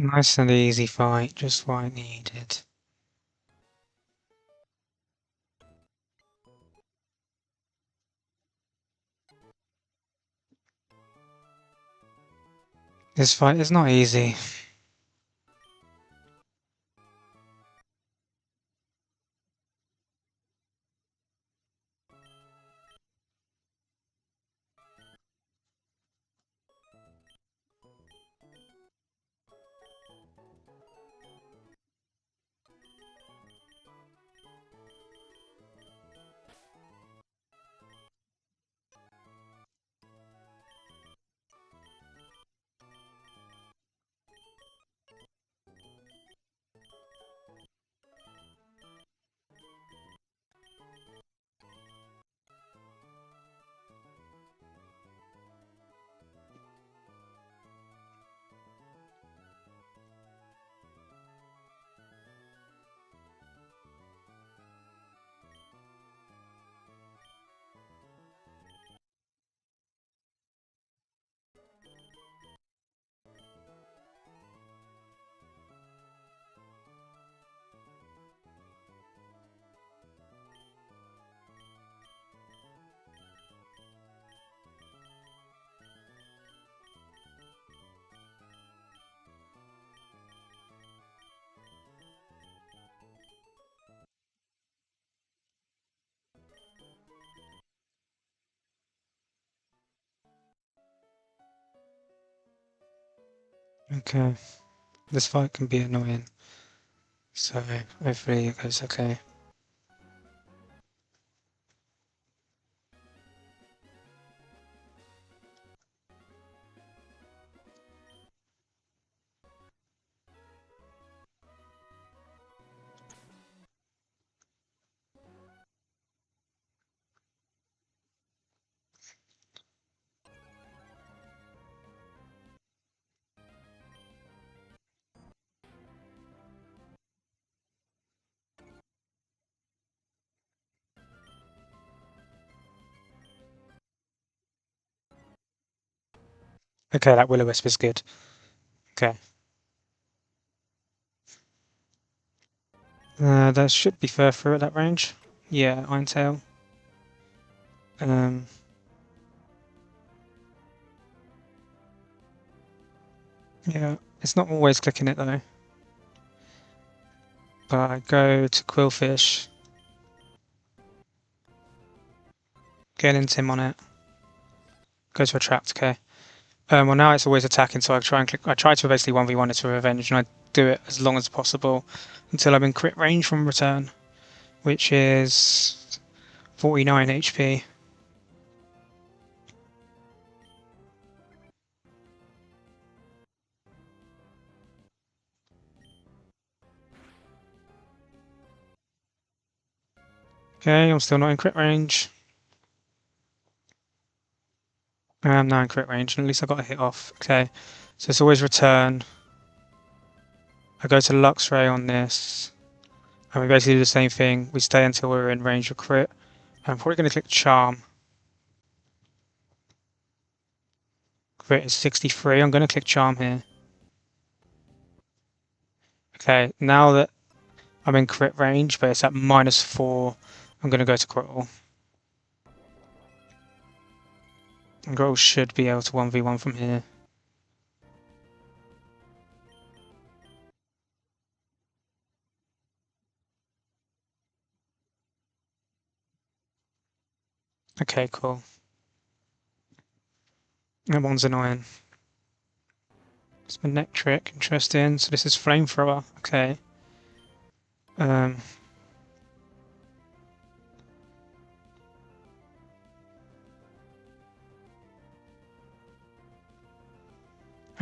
Nice and easy fight, just what I needed. This fight is not easy. Okay, this fight can be annoying, so hopefully it goes okay. Okay, that Will-O-Wisp is good. Okay. That should be fair through at that range. Yeah, Iron Tail. Yeah, it's not always clicking it though. But I go to Quillfish. Get into him on it. Go to a trapped, okay. Well now it's always attacking, so I try to basically 1v1 it to revenge, and I do it as long as possible until I'm in crit range from return, which is 49 HP. Okay, I'm still not in crit range. I am now in crit range, and at least I got a hit off. Okay, so it's always return. I go to Luxray on this, and we basically do the same thing. We stay until we're in range of crit. I'm probably going to click Charm. Crit is 63. I'm going to click Charm here. Okay, now that I'm in crit range, but it's at -4, I'm going to go to Critical. And Critical should be able to 1v1 from here. Okay, cool. That one's annoying. It's been Neck Trick, interesting. So this is Flamethrower, okay. I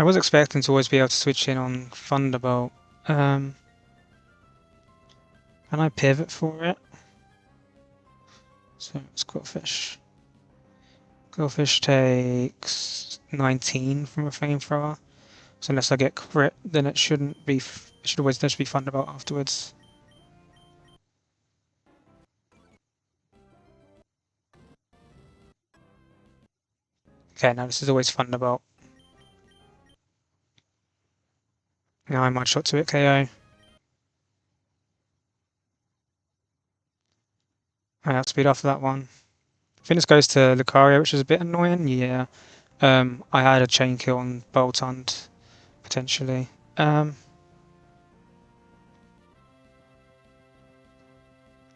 was expecting to always be able to switch in on Thunderbolt. Can I pivot for it? So it's Quillfish. Quillfish takes 19 from a Flamethrower. So unless I get crit, then it shouldn't be. It should always just be Thunderbolt afterwards. Okay, now this is always Thunderbolt. Now I might shot to it KO. I outspeed after that one. I think this goes to Lucario, which is a bit annoying. Yeah. I had a chain kill on Bolt Hunt, potentially.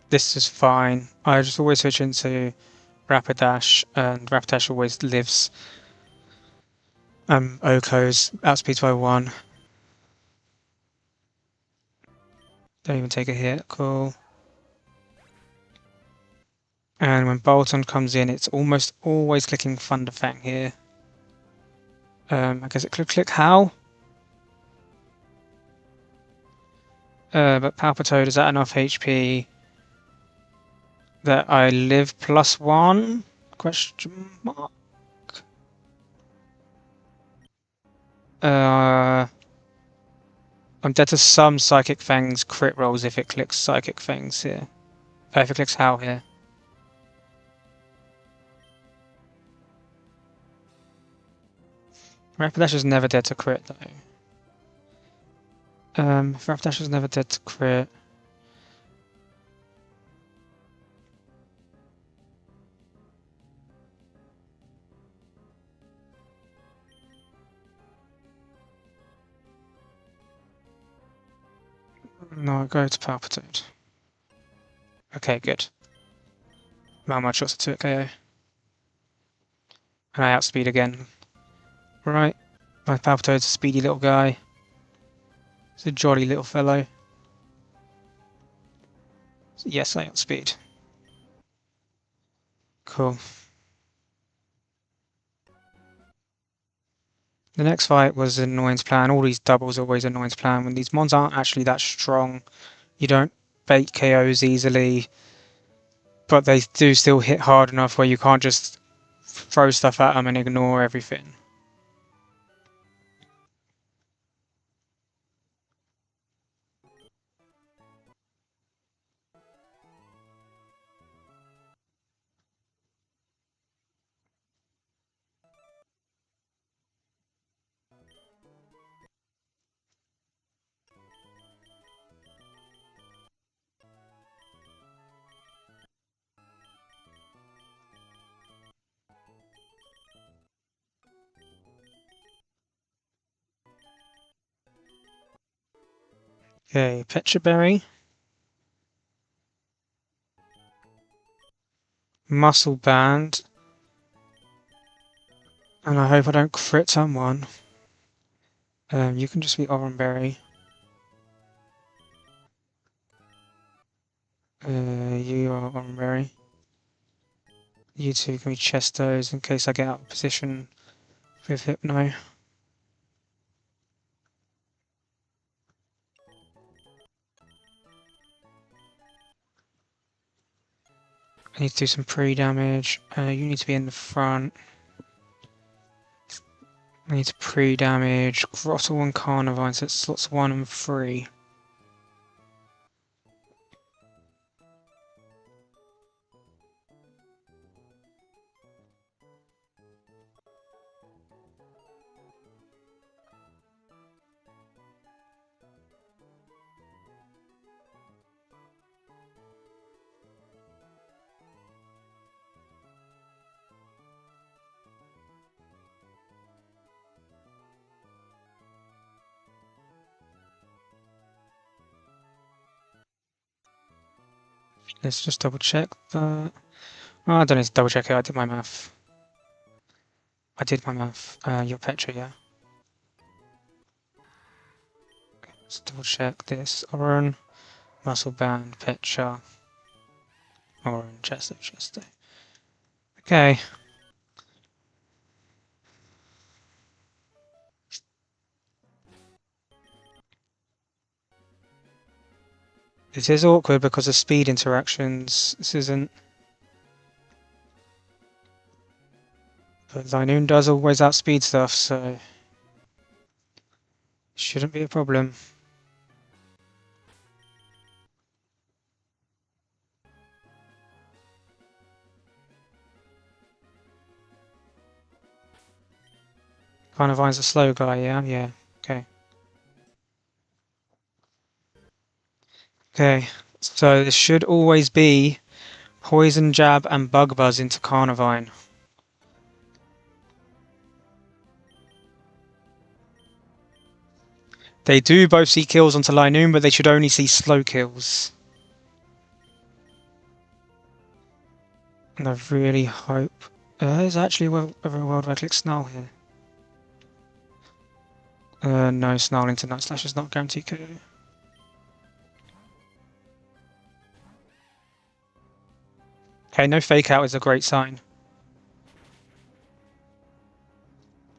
This is fine. I just always switch into Rapidash, and Rapidash always lives. Oko's outspeeds by 1. Don't even take a hit. Cool. And when Bolton comes in, it's almost always clicking Thunderfang here. I guess it click how? But Palpitoad is at enough HP that I live +1? Question mark. I'm dead to some Psychic Fang's crit rolls if it clicks Psychic Fangs here. If it clicks Howl here. Rapidash is never dead to crit though. Rapidash is never dead to crit. No, go to Palpitoad. Okay, good. Malmud shots to it KO. And I outspeed again. Right. My Palpitoad's a speedy little guy. It's a jolly little fellow. So yes, I outspeed. Cool. The next fight was an annoyance plan. All these doubles are always annoyance plan. When these mons aren't actually that strong, you don't bait KOs easily, but they do still hit hard enough where you can't just throw stuff at them and ignore everything. Okay, Petra Berry. Muscle Band. And I hope I don't crit someone. You can just be RnB. You are RnB. You two can be Chestos in case I get out of position with Hypno. I need to do some pre-damage. You need to be in the front. I need to pre-damage Grottle and Carnivine, so it's slots 1 and 3. Let's just double check that. Oh, I don't need to double check it, I did my math. You're Petra, yeah? Okay, let's double check this. Oran, Muscle Band, Petra. Oran, Chesto. Okay. This is awkward because of speed interactions. This isn't. But Linoon does always outspeed stuff, so shouldn't be a problem. Carnivine's a slow guy, yeah? Yeah, okay. Okay, so this should always be Poison Jab and Bug Buzz into Carnivine. They do both see kills onto Linoon, but they should only see slow kills. And I really hope... there's actually a World Right-Click Snarl here. No, Snarl into Night Slash is not guaranteed KO. Okay, no Fake Out is a great sign.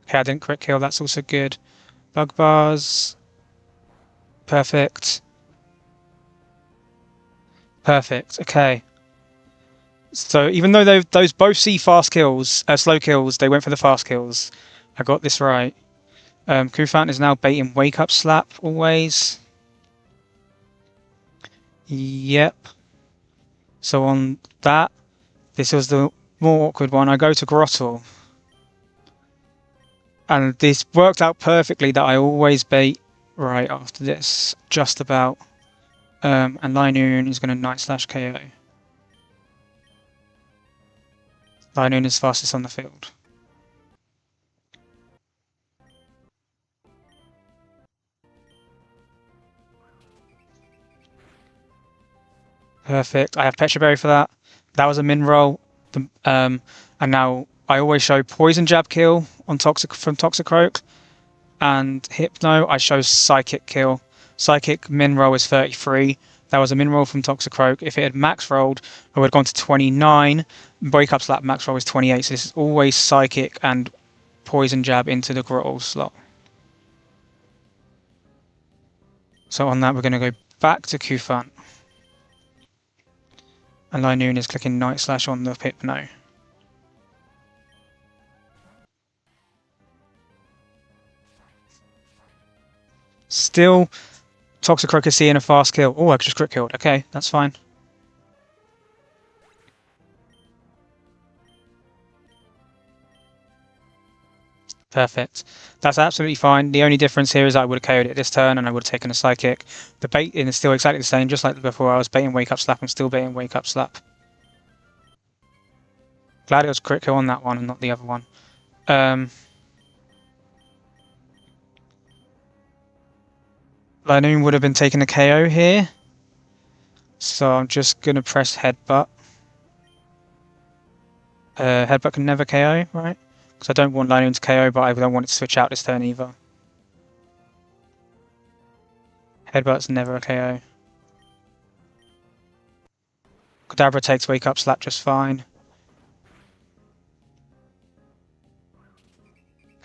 Okay, I didn't crit kill, that's also good. Bug Buzz. Perfect. Perfect, okay. So even though those both see fast kills, slow kills, they went for the fast kills. I got this right. Kufant is now baiting Wake Up Slap always. Yep. So on that, this was the more awkward one. I go to Grottle. And this worked out perfectly that I always bait right after this, just about. And Linoon is going to Night Slash KO. Linoon is fastest on the field. Perfect. I have Petra Berry for that. That was a min roll. And now I always show Poison Jab kill on from Toxicroak. And Hypno, I show Psychic kill. Psychic min roll is 33. That was a min roll from Toxicroak. If it had max rolled, I would have gone to 29. Wake Up Slap max roll is 28. So this is always Psychic and Poison Jab into the Grottle slot. So on that, we're going to go back to Kufant. And Linoon is clicking Night Slash on the Hypno. Still, Toxicroak is seeing a fast kill. Oh, I just crit killed. Okay, that's fine. Perfect. That's absolutely fine. The only difference here is I would have KO'd it this turn and I would have taken a Psychic. The baiting is still exactly the same, just like before. I was baiting Wake Up Slap. I'm still baiting Wake Up Slap. Glad it was crit kill on that one and not the other one. Linoon would have been taking a KO here. So I'm just going to press Headbutt. Headbutt can never KO, right? Because I don't want Linoon to KO, but I don't want it to switch out this turn either. Headbutt's never a KO. Kadabra takes Wake Up Slap just fine.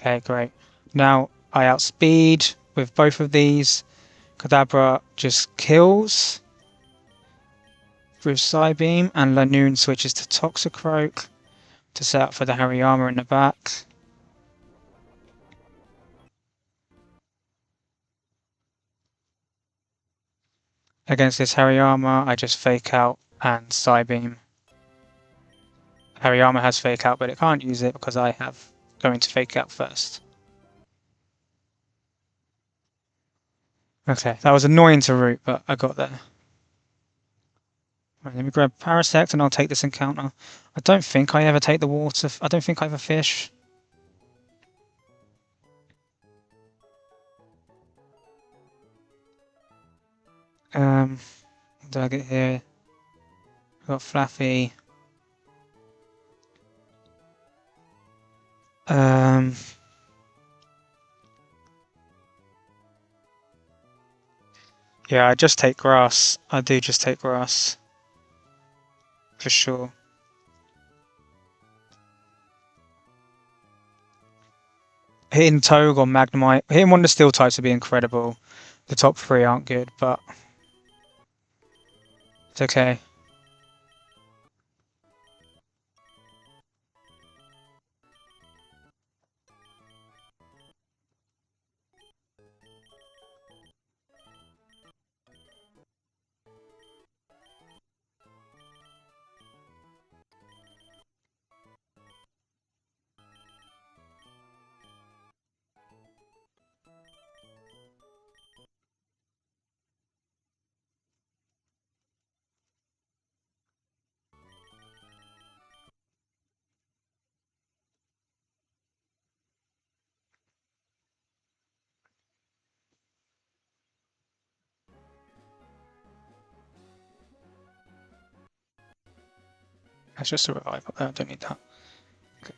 Okay, great. Now I outspeed with both of these. Kadabra just kills with Psybeam, and Linoon switches to Toxicroak to set up for the Hariyama in the back. Against this Hariyama, I just Fake Out and Psybeam. Hariyama has Fake Out, but it can't use it because I have going to Fake Out first. Okay, that was annoying to root, but I got there. Right, let me grab Parasect and I'll take this encounter. I don't think I ever take the water. I don't think I have a fish. What do I get here? I've got Flaffy. Yeah, I just take grass. I do just take grass. For sure. Hitting Togue or Magnemite. Hitting one of the steel types would be incredible. The top three aren't good, but it's okay. That's just a revive up there. I don't need that. Okay.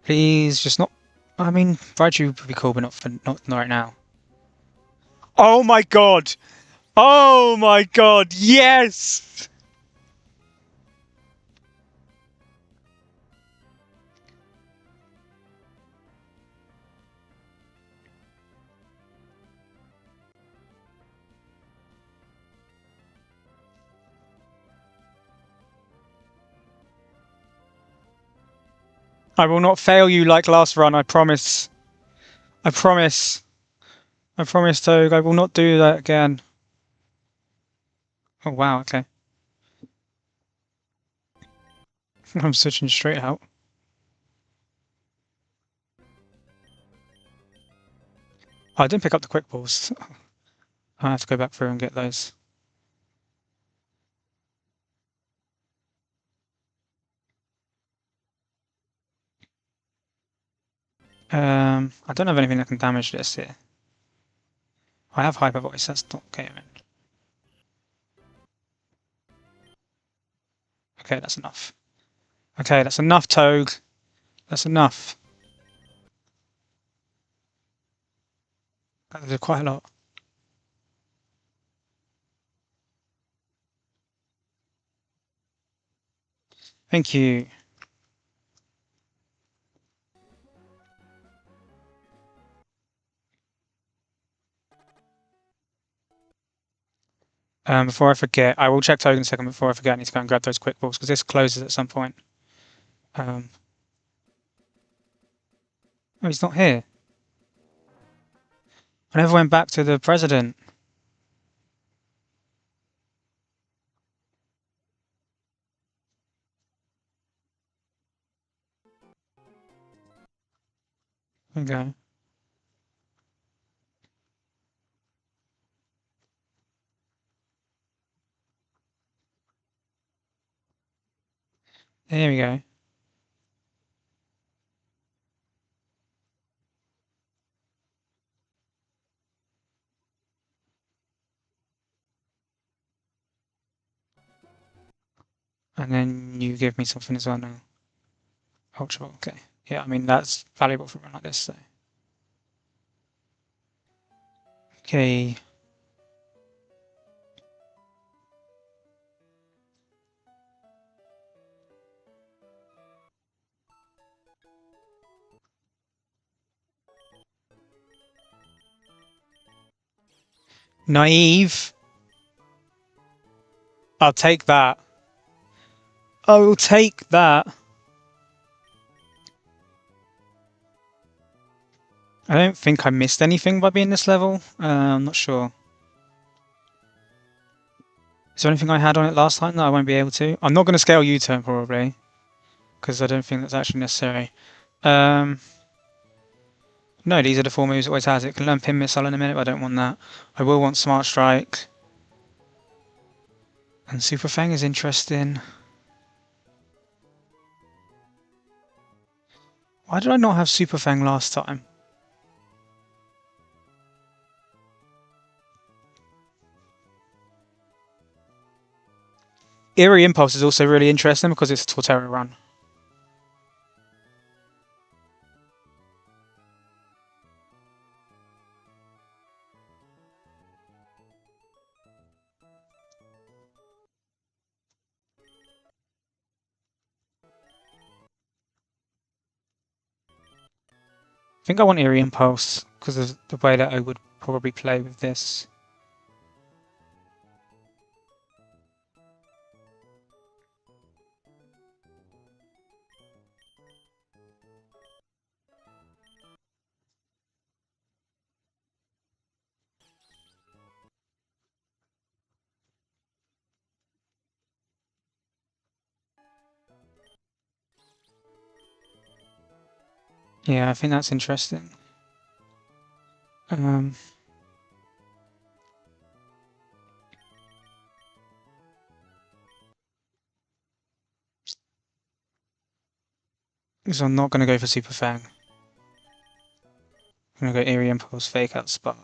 Please, just not. I mean, Raiju would be cool, but not right now. Oh my god! Oh my god! Yes! I will not fail you like last run. I promise. I promise. I promise, Toad. I will not do that again. Oh wow. Okay. I'm switching straight out. Oh, I didn't pick up the quick balls. I have to go back through and get those. I don't have anything that can damage this here. I have Hyper Voice, that's not gaming. Okay, that's enough. Okay, that's enough, Toad. That's enough. There's quite a lot. Thank you. Before I forget, I will check Toad in a second. Before I forget, I need to go and grab those quick balls because this closes at some point. Oh, he's not here. I never went back to the president. Okay. There we go. And then you give me something as well now. Ultra, okay. Yeah, I mean, that's valuable for a run like this, so. Okay. Naive. I'll take that. I will take that. I don't think I missed anything by being this level. I'm not sure. Is there anything I had on it last time that I won't be able to? I'm not going to scale U-turn probably, because I don't think that's actually necessary. No, these are the 4 moves it always has. It can learn Pin Missile in a minute, but I don't want that. I will want Smart Strike. And Super Fang is interesting. Why did I not have Super Fang last time? Eerie Impulse is also really interesting because it's a Torterra run. I think I want Eerie Impulse because of the way that I would probably play with this. Yeah, I think that's interesting. So I'm not going to go for Super Fang. I'm going to go Eerie Impulse, Fake Out Spark.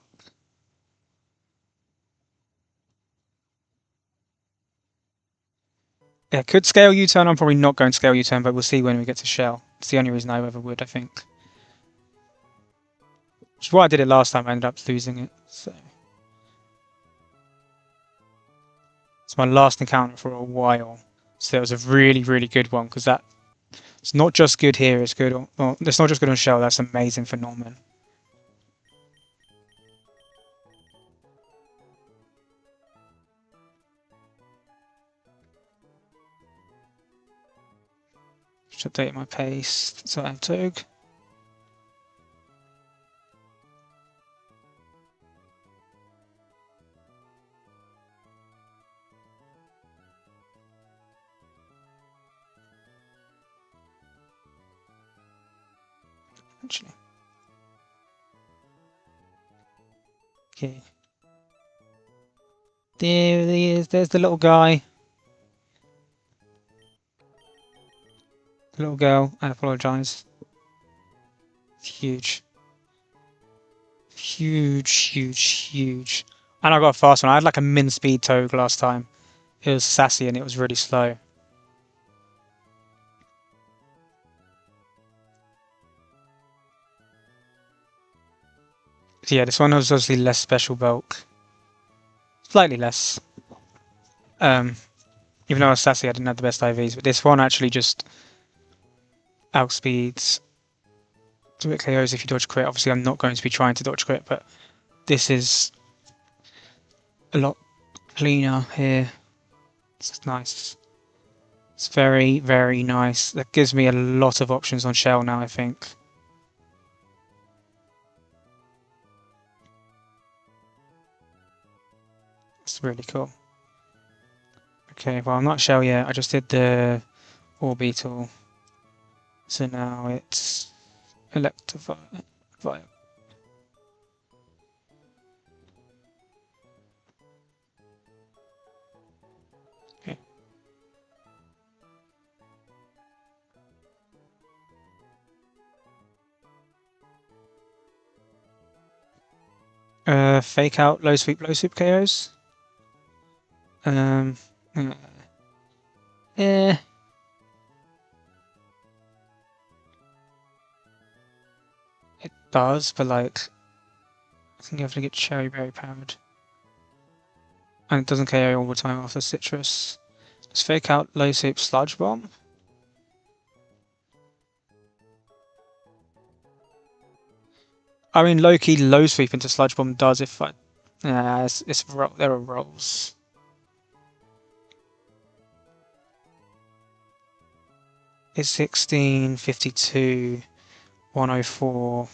Yeah, could scale U-turn. I'm probably not going to scale U-turn, but we'll see when we get to Chelle. It's the only reason I ever would, I think. Which is why I did it last time. I ended up losing it. So it's my last encounter for a while. So it was a really, really good one because that it's not just good here. It's good. Well, it's not just good on Chelle. That's amazing for Norman. Should update my pace. So I have Tog. Actually. Okay. There he is. There's the little guy. The little girl. I apologize. It's huge. Huge, huge, huge. And I got a fast one. I had like a min speed Togue last time. It was sassy and it was really slow. So yeah, this one was obviously less special bulk. Slightly less. Even though I was sassy, I didn't have the best IVs, but this one actually just outspeeds do it KOs if you dodge crit. Obviously, I'm not going to be trying to dodge crit, but this is a lot cleaner here. It's nice. It's very, very nice. That gives me a lot of options on Chelle now, I think. It's really cool. Okay, well, I'm not Chelle yet. I just did the orbital. So now it's Electivire. Okay. Fake out low sweep KOs. Uh, eh. It does, but like, I think you have to get Cherry Berry powered. And it doesn't KO all the time after Citrus. Let's fake out low sweep Sludge Bomb. I mean, low-key low sweep into Sludge Bomb does if I... Yeah, there are rolls. It's 1652, 104.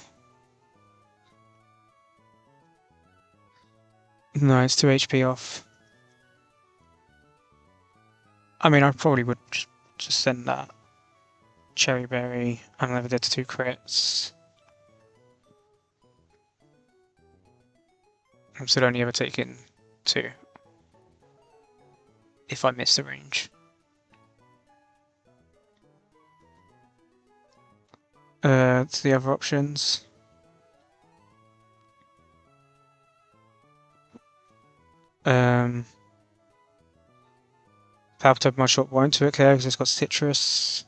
No, it's 2 HP off. I mean, I probably would just send that. Cherry Berry. I'm never dead to 2 crits. I'm still only ever taking 2. If I miss the range. To the other options. Palpitope my shot won't to it because it's got Citrus.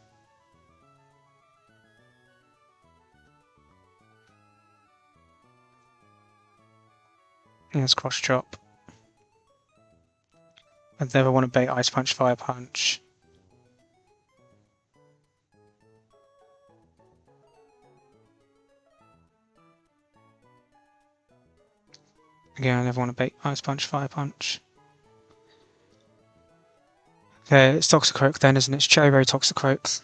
Yeah, it's Cross Chop. I'd never want to bait Ice Punch, Fire Punch. Again, I never want to bait Ice Punch, Fire Punch. Okay, it's Toxicroak then, isn't it? It's Cherry Berry Toxicroak.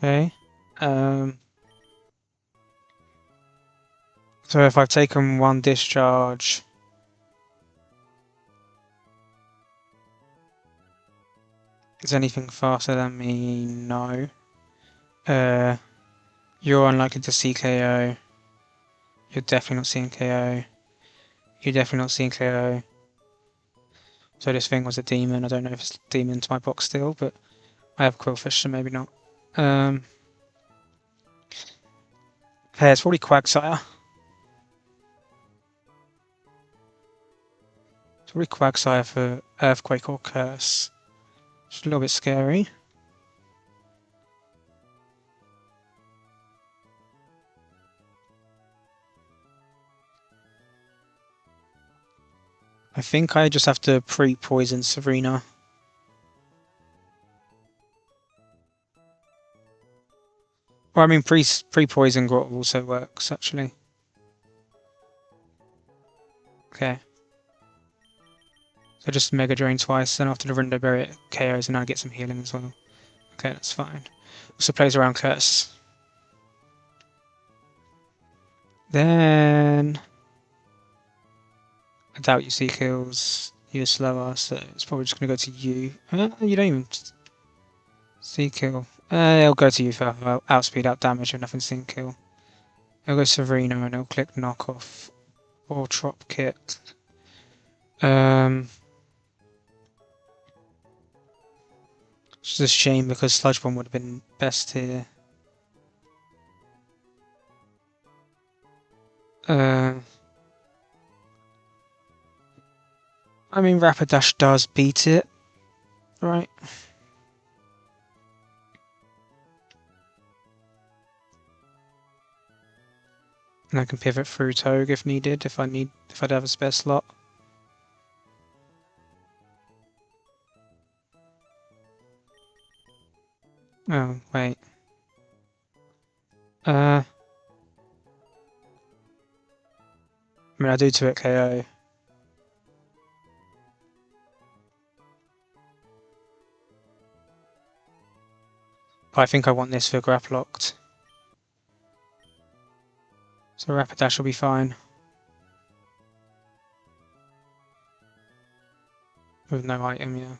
Okay. So if I've taken 1 discharge, is anything faster than me? No. You're unlikely to see KO. You're definitely not seeing KO. You're definitely not seeing KO. So this thing was a demon. I don't know if it's demon to my box still, but I have Quillfish, so maybe not. Okay, it's probably Quagsire. It's probably Quagsire for Earthquake or Curse. It's a little bit scary. I think I just have to pre-poison Serena. Or I mean pre-poison Grot also works actually. Okay. So just Mega Drain twice, then after the Rindo Berry it KOs and I get some healing as well. Okay, that's fine. Also plays around Curse. Then I doubt you see kills. You're slower, so it's probably just gonna go to you. You don't even see kill. It'll go to you for outspeed, out damage, and nothing seen kill. It'll go Serena and it'll click knockoff or drop kick. It's a shame because Sludge Bomb would have been best here. I mean, Rapidash does beat it, right? And I can pivot through Toge if needed, if I'd have a spare slot. Oh, wait. I mean, I do 2 at KO. But I think I want this for Grapple Locked. So Rapidash will be fine. With no item, yeah.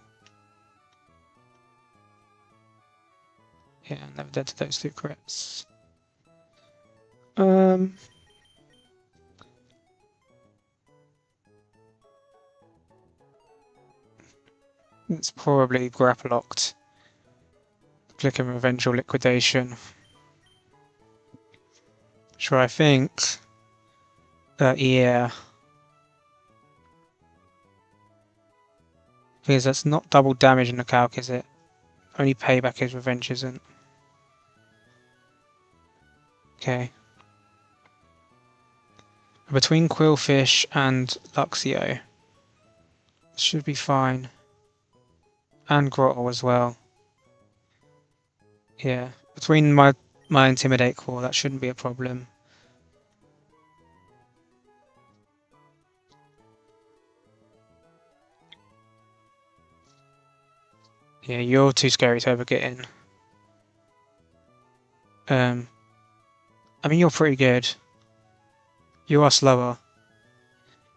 Yeah, never dead to those 2 crits. It's probably Grapple Locked. Click and Revenge or Liquidation. Sure, I think. Yeah. Because that's not double damage in the calc, is it? Only payback is Revenge, isn't. Okay. Between Quillfish and Luxio. Should be fine. And Grotto as well. Yeah. Between my Intimidate core, that shouldn't be a problem. Yeah, you're too scary to ever get in. I mean, you're pretty good. You are slower.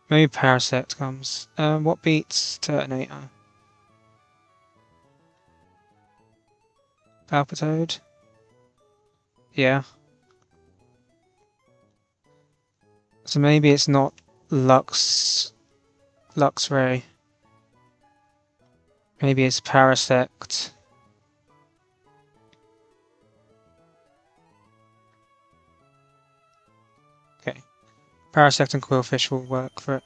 Maybe Parasect comes. What beats Turtonator? Palpitoad? Yeah. So maybe it's not Luxray. Maybe it's Parasect. Okay. Parasect and Quillfish will work for it.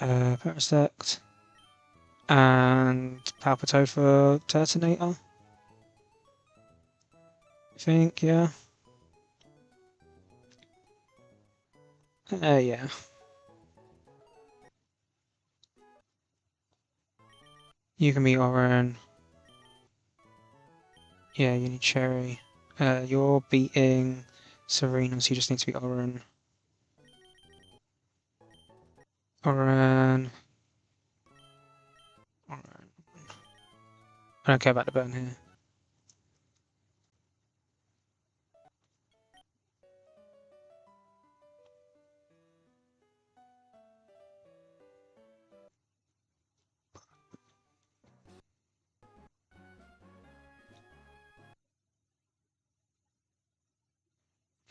Parasect. And Palpitoad for Turtonator. I think, yeah. Yeah. You can be Oran. Yeah, you need Cherry. You're beating Serena, so you just need to be Oran. Oran. Oran. I don't care about the burn here.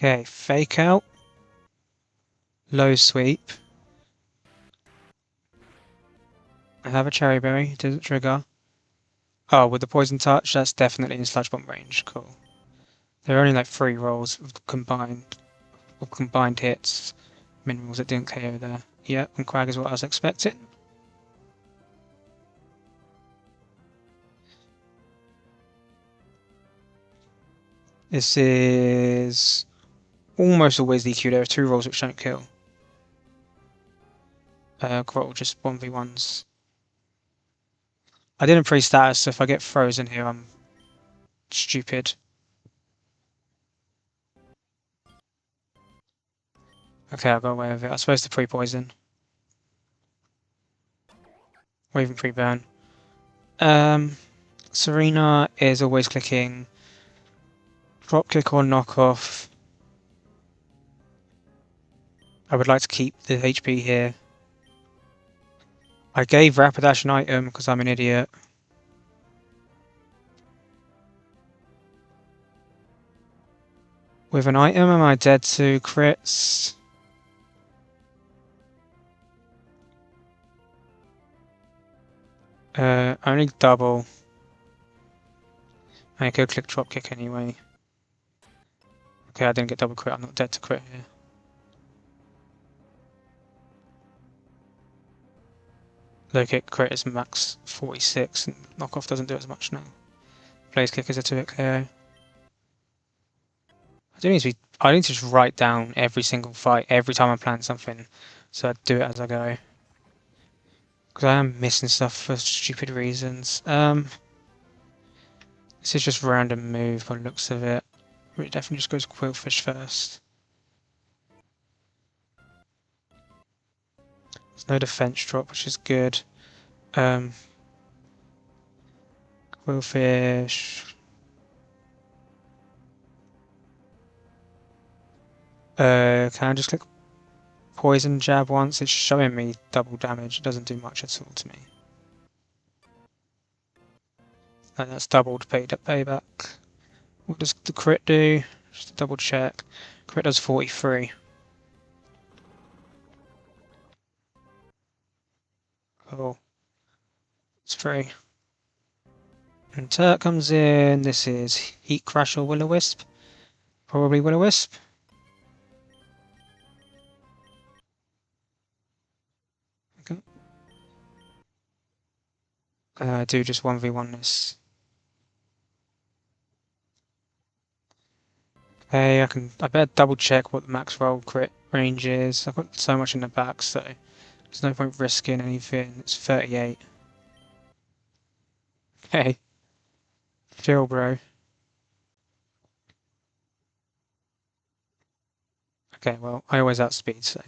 Okay, Fake Out. Low sweep. I have a cherry berry. Does it trigger? Oh, with the poison touch, that's definitely in sludge bomb range. Cool. There are only like 3 rolls of combined hits. Minerals that didn't KO there. Yep, and Quag is what I was expecting. This is almost always DQ. There are 2 rolls which don't kill. Grottle just 1v1s. I didn't pre-status, so if I get frozen here, I'm stupid. Okay, I'll go away with it. I'm supposed to pre-poison. Or even pre-burn. Serena is always clicking dropkick or knockoff. I would like to keep the HP here. I gave Rapidash an item because I'm an idiot. With an item, am I dead to crits? Only double. I could click dropkick anyway. Okay, I didn't get double crit. I'm not dead to crit here. Low kick crit is max 46, and knockoff doesn't do as much now. Blaze kick is a 2-hit KO. I need to just write down every single fight, every time I plan something, so I do it as I go. Because I am missing stuff for stupid reasons. This is just random move by the looks of it. It definitely just goes Quillfish first. There's no defense drop, which is good. Quillfish. Can I just click poison jab once? It's showing me double damage. It doesn't do much at all to me. And that's doubled payback. What does the crit do? Just to double check. Crit does 43. Cool. It's free. And Turk comes in. This is Heat Crash or Will-O-Wisp. Probably Will-O-Wisp. Okay. I do just 1v1 this. Okay, I better double check what the max roll crit range is. I've got so much in the back, so there's no point risking anything. It's 38. Okay. Chill, bro. Okay, well, I always outspeed, so.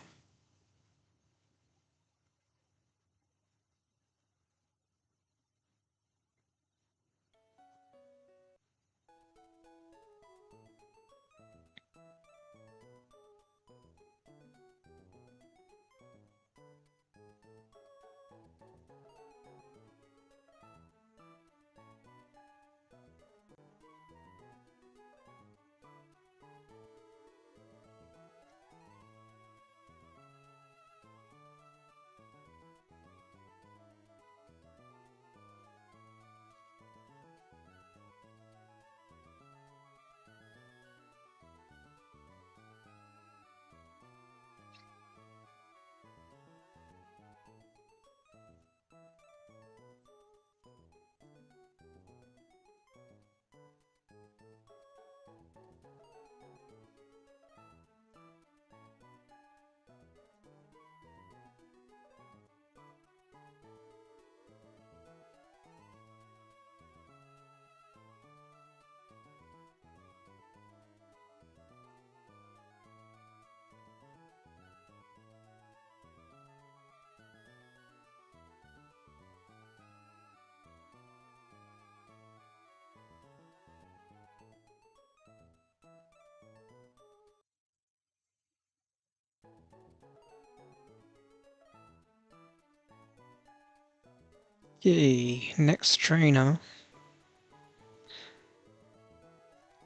Yay, next trainer.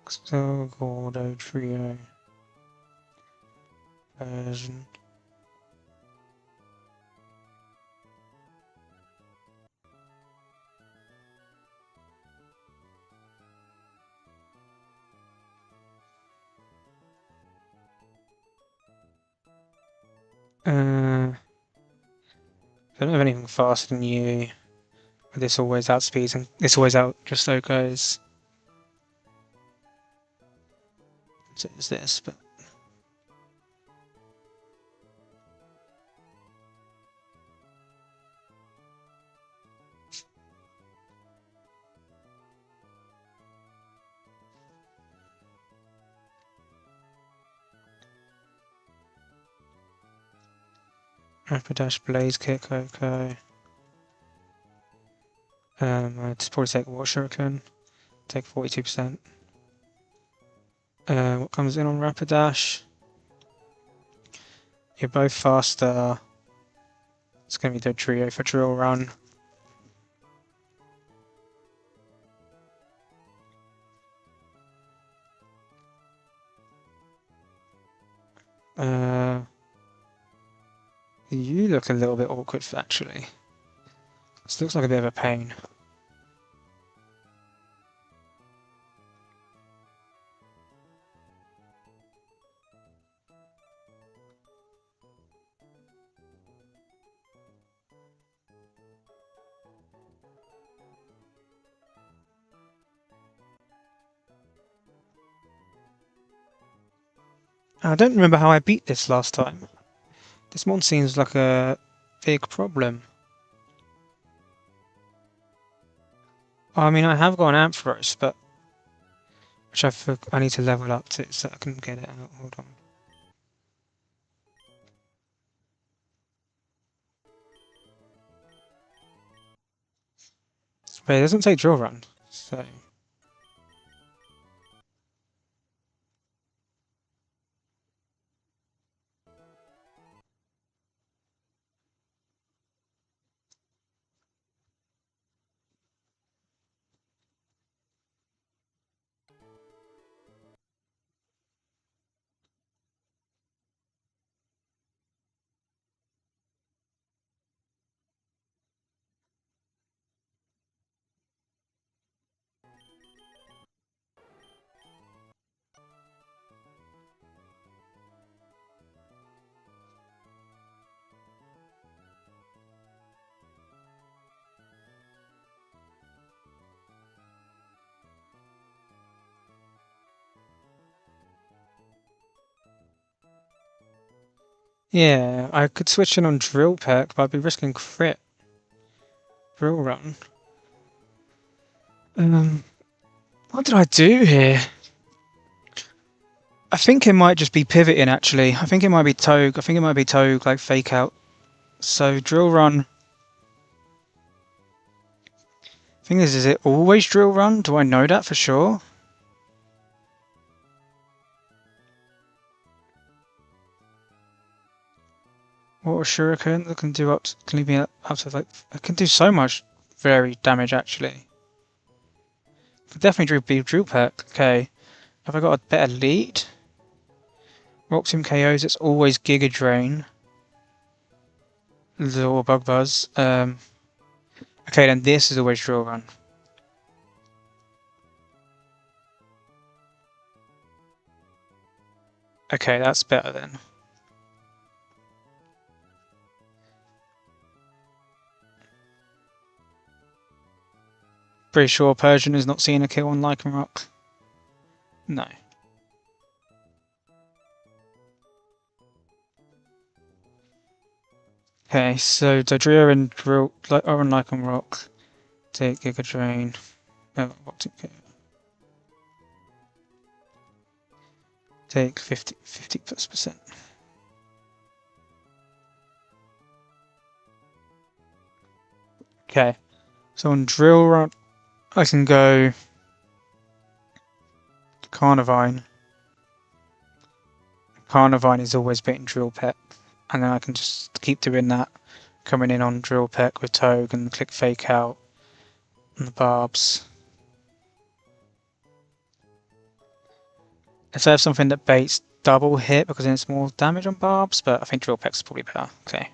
So Gordo Trio version. I don't have anything faster than you. But this always outspeeds and this always out just so goes. So it's this, but Rapid Dash, Blaze Kick, okay. I'd probably take Water Shuriken, take 42%. What comes in on Rapid Dash? You're both faster. It's going to be the trio for Drill Run. You look a little bit awkward, actually. This looks like a bit of a pain. I don't remember how I beat this last time. This one seems like a big problem. I mean, I have got an Ampharos, but which I need to level up to so I can get it out. Hold on. But it doesn't take Drill Run, so. Yeah, I could switch in on Drill Peck, but I'd be risking crit. Drill Run. What did I do here? I think it might just be pivoting, actually. I think it might be Togue. I think it might be Togue, like, Fake Out. So, Drill Run. Thing is it always Drill Run? Do I know that for sure? What a Shuriken that can do can leave me up to like, I can do so much varied damage actually. Could definitely be Drill Peck. Okay. Have I got a better lead? Rocks him KOs, it's always Giga Drain. Or Bug Buzz. Okay, then this is always Drill Run. Okay, that's better then. Pretty sure Persian is not seeing a kill on Lycanroc. No. Okay, so Dodrio and Drill are on Lycanroc. Take Giga Drain. Oh, what's it? Take 50+%. Okay, so on Drill Run, I can go Carnivine. Carnivine is always beating Drill Peck, and then I can just keep doing that, coming in on Drill Peck with Togue and click Fake Out on the Barbs. Instead of something that baits double hit because then it's more damage on Barbs, but I think Drill Peck's probably better. Okay.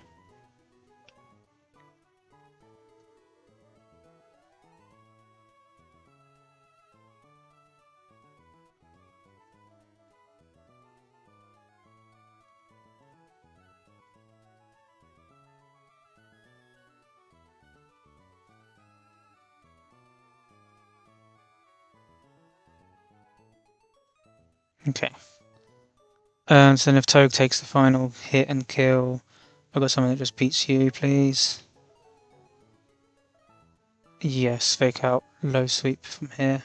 Okay. So then if Togue takes the final hit and kill, I've got something that just beats you, please. Yes, fake out low sweep from here.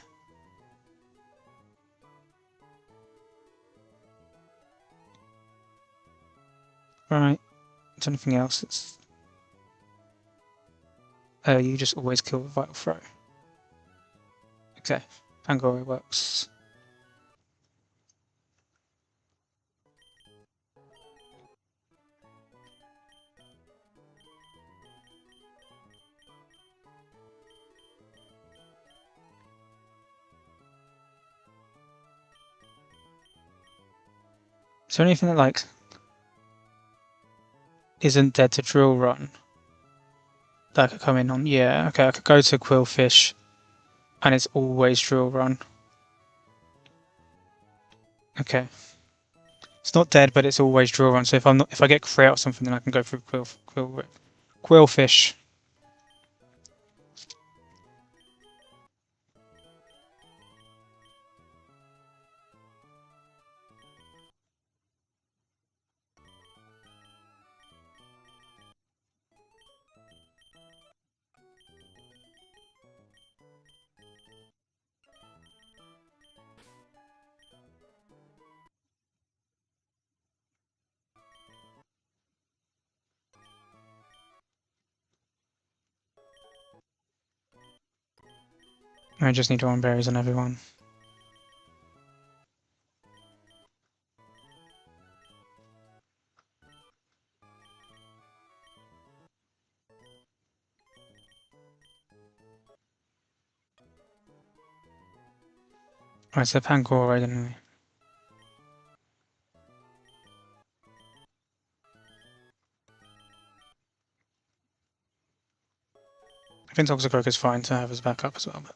Right. Is there anything else that's... you just always kill with Vital Throw. Okay. Pangoro works. Is there anything that, like, isn't dead to Drill Run that I could come in on? Yeah, okay, I could go to Quillfish, and it's always Drill Run. Okay. It's not dead, but it's always Drill Run, so if I get Free out or something, then I can go through Quillfish. I just need 1 berries on everyone. Right, so Pangoro, didn't we? I think Toxicroak is fine to have as backup as well, but...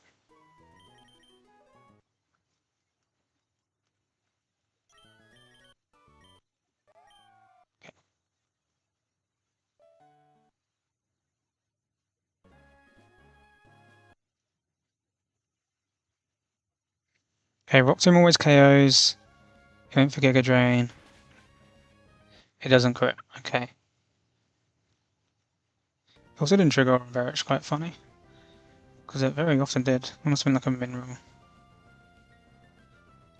Okay, Rock Tomb always KOs. You went for Giga Drain. It doesn't crit. Okay. It also didn't trigger on Bear, it's quite funny. Because it very often did. It must have been like a mineral.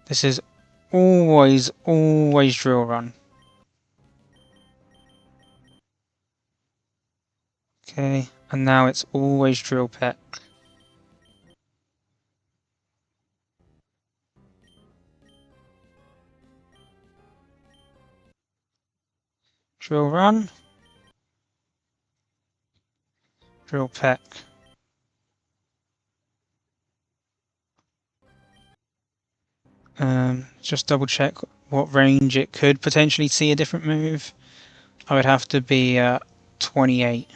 This is always Drill Run. Okay, and now it's always Drill Peck. Drill Run. Drill Peck. Just double check what range it could potentially see a different move. I would have to be 28.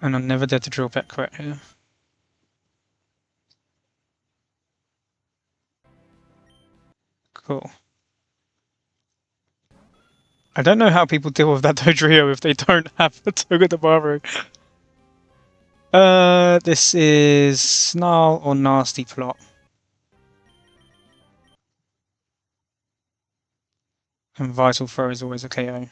And I'm never dead to Drill Peck correct here. Cool. I don't know how people deal with that Dodrio if they don't have a Togedemaru. This is Snarl or Nasty Plot. And Vital Throw is always a KO.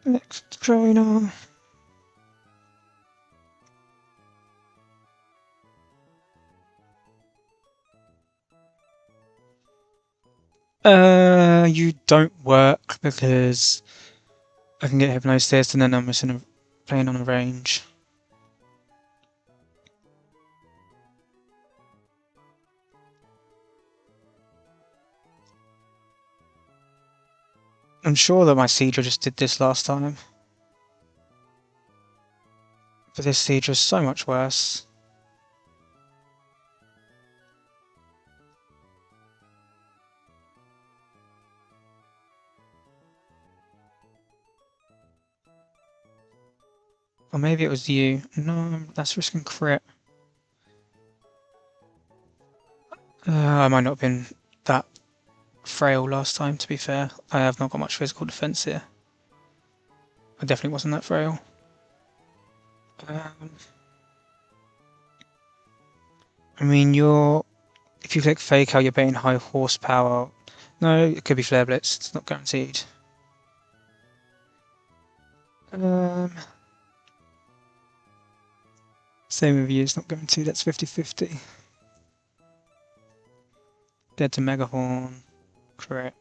Next trainer. You don't work because I can get hypnosis, and then I'm playing on a range. I'm sure that my Seedra just did this last time. But this Seedra is so much worse. Or maybe it was you. No, that's risking crit. I might not have been that frail last time, to be fair. I have not got much physical defense here. I definitely wasn't that frail. I mean, if you click fake out, you're betting high horsepower. No, it could be flare blitz. It's not guaranteed. Same with you. It's not guaranteed. That's 50-50. Dead to Megahorn. Correct.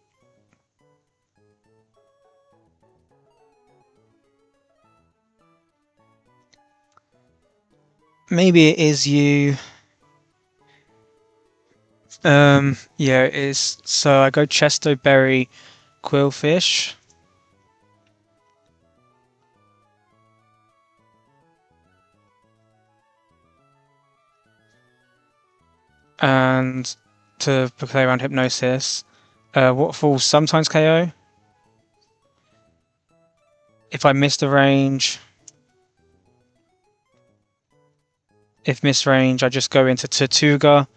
Maybe it is you. Yeah, it is. So I go Chesto, Berry, Quillfish. And to play around Hypnosis. Waterfall sometimes KO. If I miss the range. If miss range, I just go into Tortuga.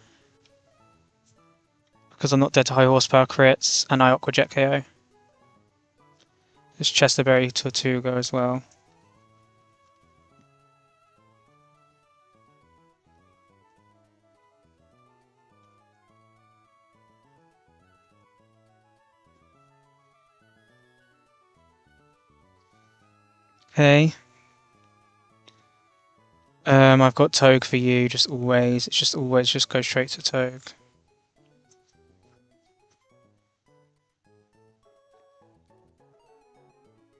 Because I'm not dead to high horsepower crits, and I Aqua Jet KO. There's Chesterberry Tortuga as well. Okay. I've got Togue for you, just always. It's just always just go straight to Togue.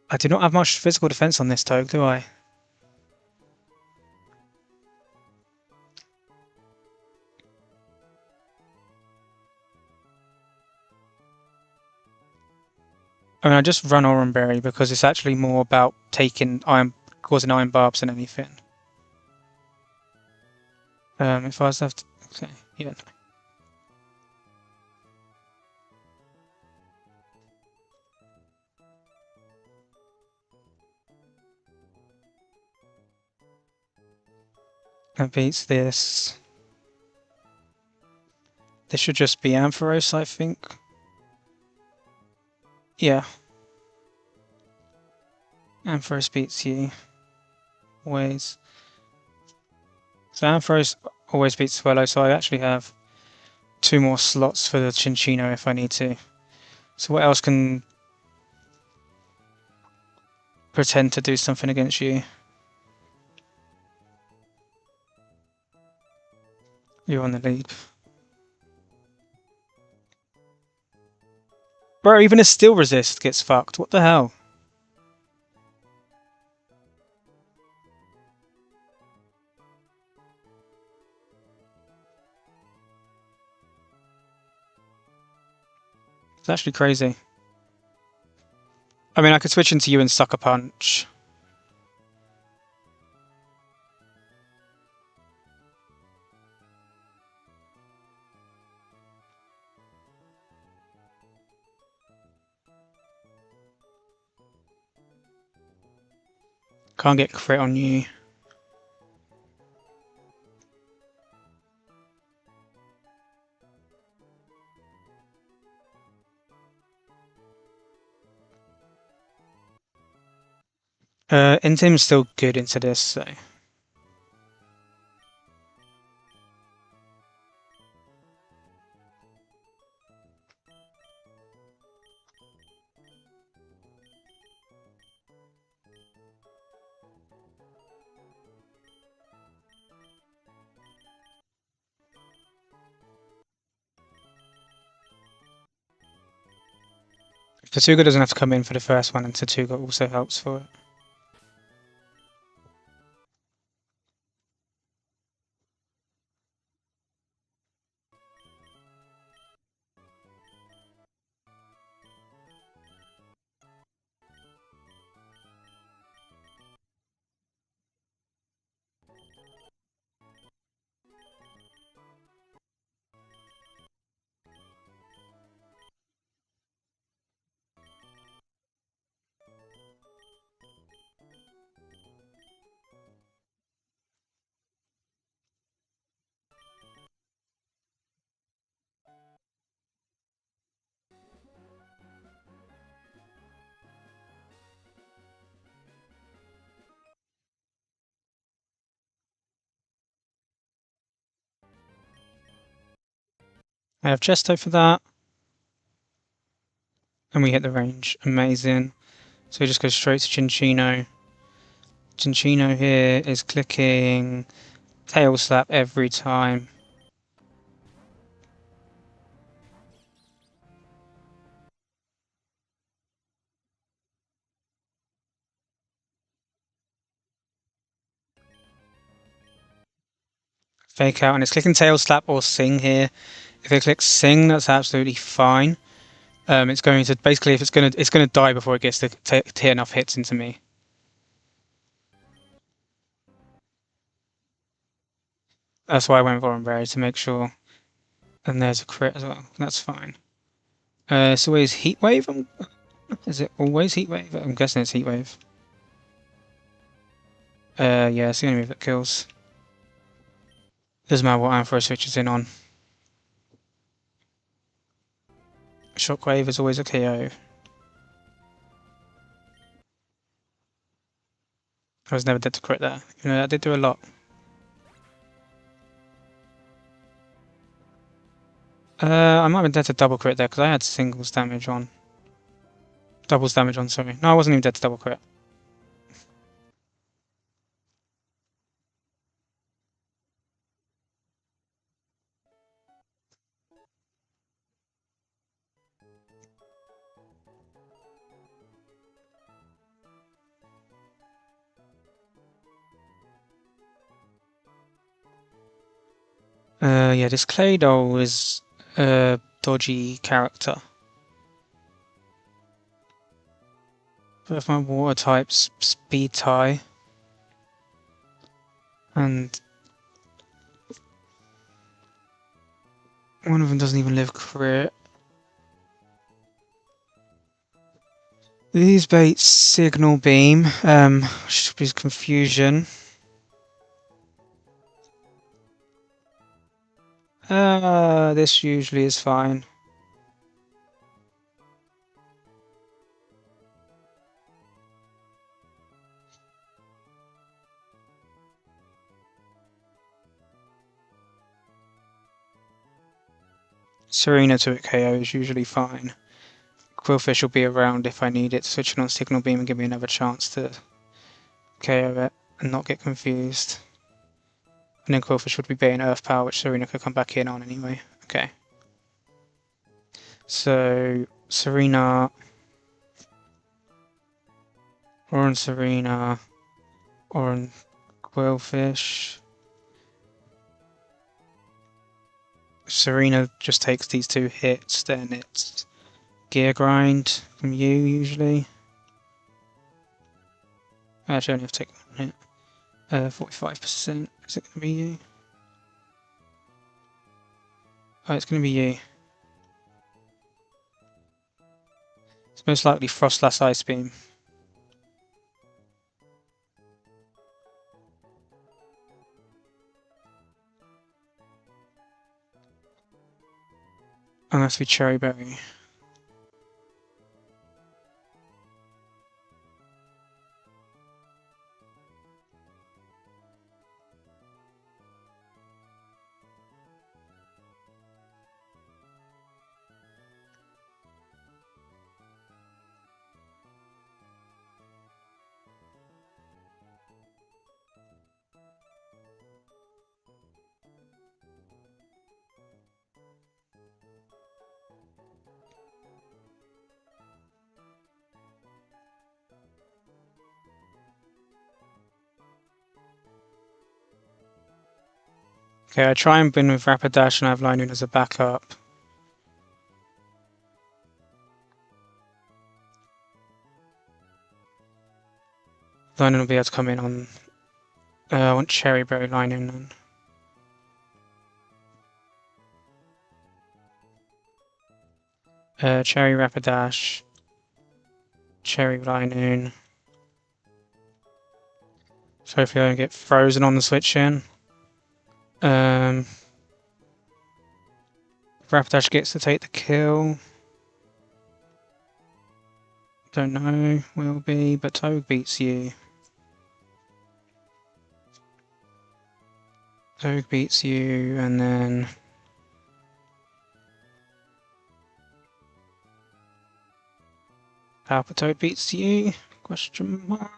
I do not have much physical defense on this Togue, do I? I mean, I just run RnB because it's actually more about causing iron barbs than anything. If I was to have to, okay, yeah. That beats this. This should just be Ampharos, I think. Yeah. Ampharos beats you. Always. So Ampharos always beats Swellow, so I actually have 2 more slots for the Chinchino if I need to. So what else can pretend to do something against you? You're on the lead. Bro, even a steel resist gets fucked. What the hell? It's actually crazy. I mean, I could switch into you and Sucker Punch. Can't get crit on you. Intim's still good into this, so. Tortuga doesn't have to come in for the first one, and Tortuga also helps for it. I have Chesto for that. And we hit the range. Amazing. So we just go straight to Cinccino. Cinccino here is clicking tail slap every time. Fake out, and it's clicking tail slap or sing here. If it clicks sing, that's absolutely fine. It's going to basically, if it's going to die before it gets to hit enough hits into me. That's why I went for RnB to make sure. And there's a crit as well. That's fine. It's always heat wave. Is it always heat wave? I'm guessing it's heat wave. Yeah, it's the only move that kills. Doesn't matter what Amphro switches in on. Shockwave is always a KO. I was never dead to crit there. You know, that did do a lot. I might have been dead to double crit there because I had singles damage on. Doubles damage on, sorry. No, I wasn't even dead to double crit. Yeah, this Claydol is a dodgy character. But if my water type's speed tie, and one of them doesn't even live crit. These baits signal beam, should be confusion. This usually is fine. Serena to it KO is usually fine. Quillfish will be around if I need it, switching on Signal Beam and give me another chance to KO it and not get confused. And then Quillfish would be baiting Earth Power, which Serena could come back in on anyway. Okay. So, Serena... or on Serena... or on Quillfish... If Serena just takes these two hits, then it's Gear Grind from you, usually. I actually only have to take one hit. 45%. Is it going to be you? Oh, it's going to be you. It's most likely Frost / Ice Beam. Unless we Cherry Berry. Okay, I try and win with Rapidash and I have Linoon as a backup. Linoon will be able to come in on... I want Cherry Berry Linoon then. Cherry Rapidash. Cherry Linoon. So hopefully I don't get frozen on the switch in. Rapidash gets to take the kill. Don't know, will be, but Toad beats you. Toad beats you, and then... Toad beats you? Question mark.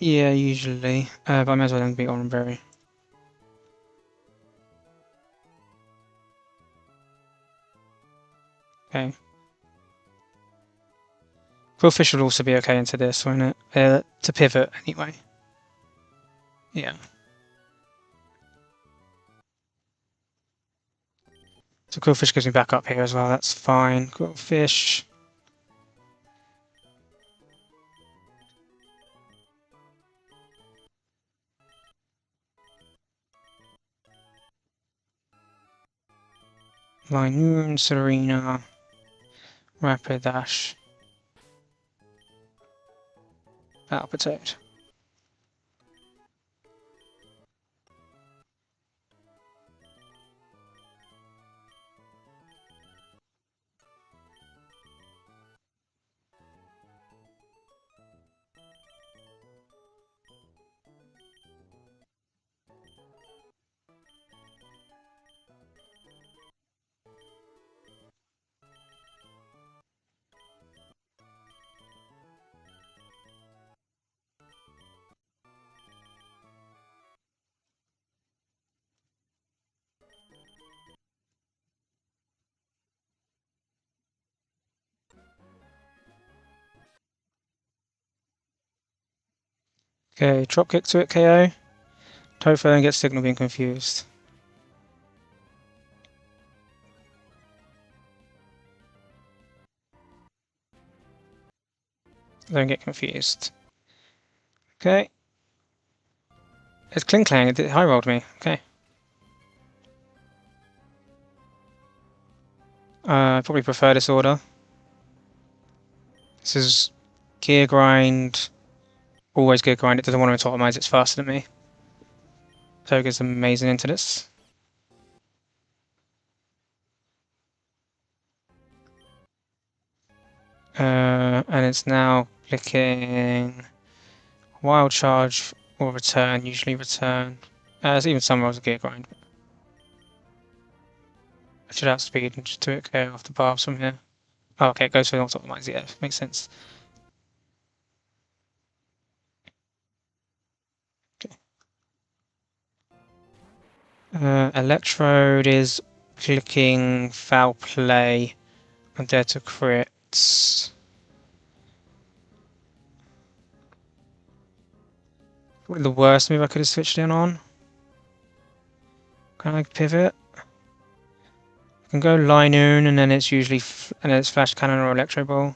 Yeah, usually. But I might as well then beat RnB. Okay. Quillfish will also be okay into this, won't it? To pivot, anyway. Yeah. So Quillfish gives me back up here as well, that's fine. Quillfish. Linoon, Serena. Rapidash. Palpitoad. Okay, drop kick to it, KO. Toad then gets signal being confused. Don't get confused. Okay. It's Kling Klang, it high rolled me. Okay. I probably prefer this order. This is Gear Grind. Always Gear Grind, it doesn't want to autotomize, it's faster than me. Toga's amazing into this. And it's now clicking Wild Charge or Return, usually Return. There's even some rolls of Gear Grind. I should outspeed and just do it KO off the barbs from here. Oh, okay, it goes for the autotomize, yeah, makes sense. Okay. Electrode is clicking Foul Play and Dare to Crits. Probably the worst move I could have switched in on. Can I pivot? I can go Linoon and then it's usually and then it's Flash Cannon or Electro Ball.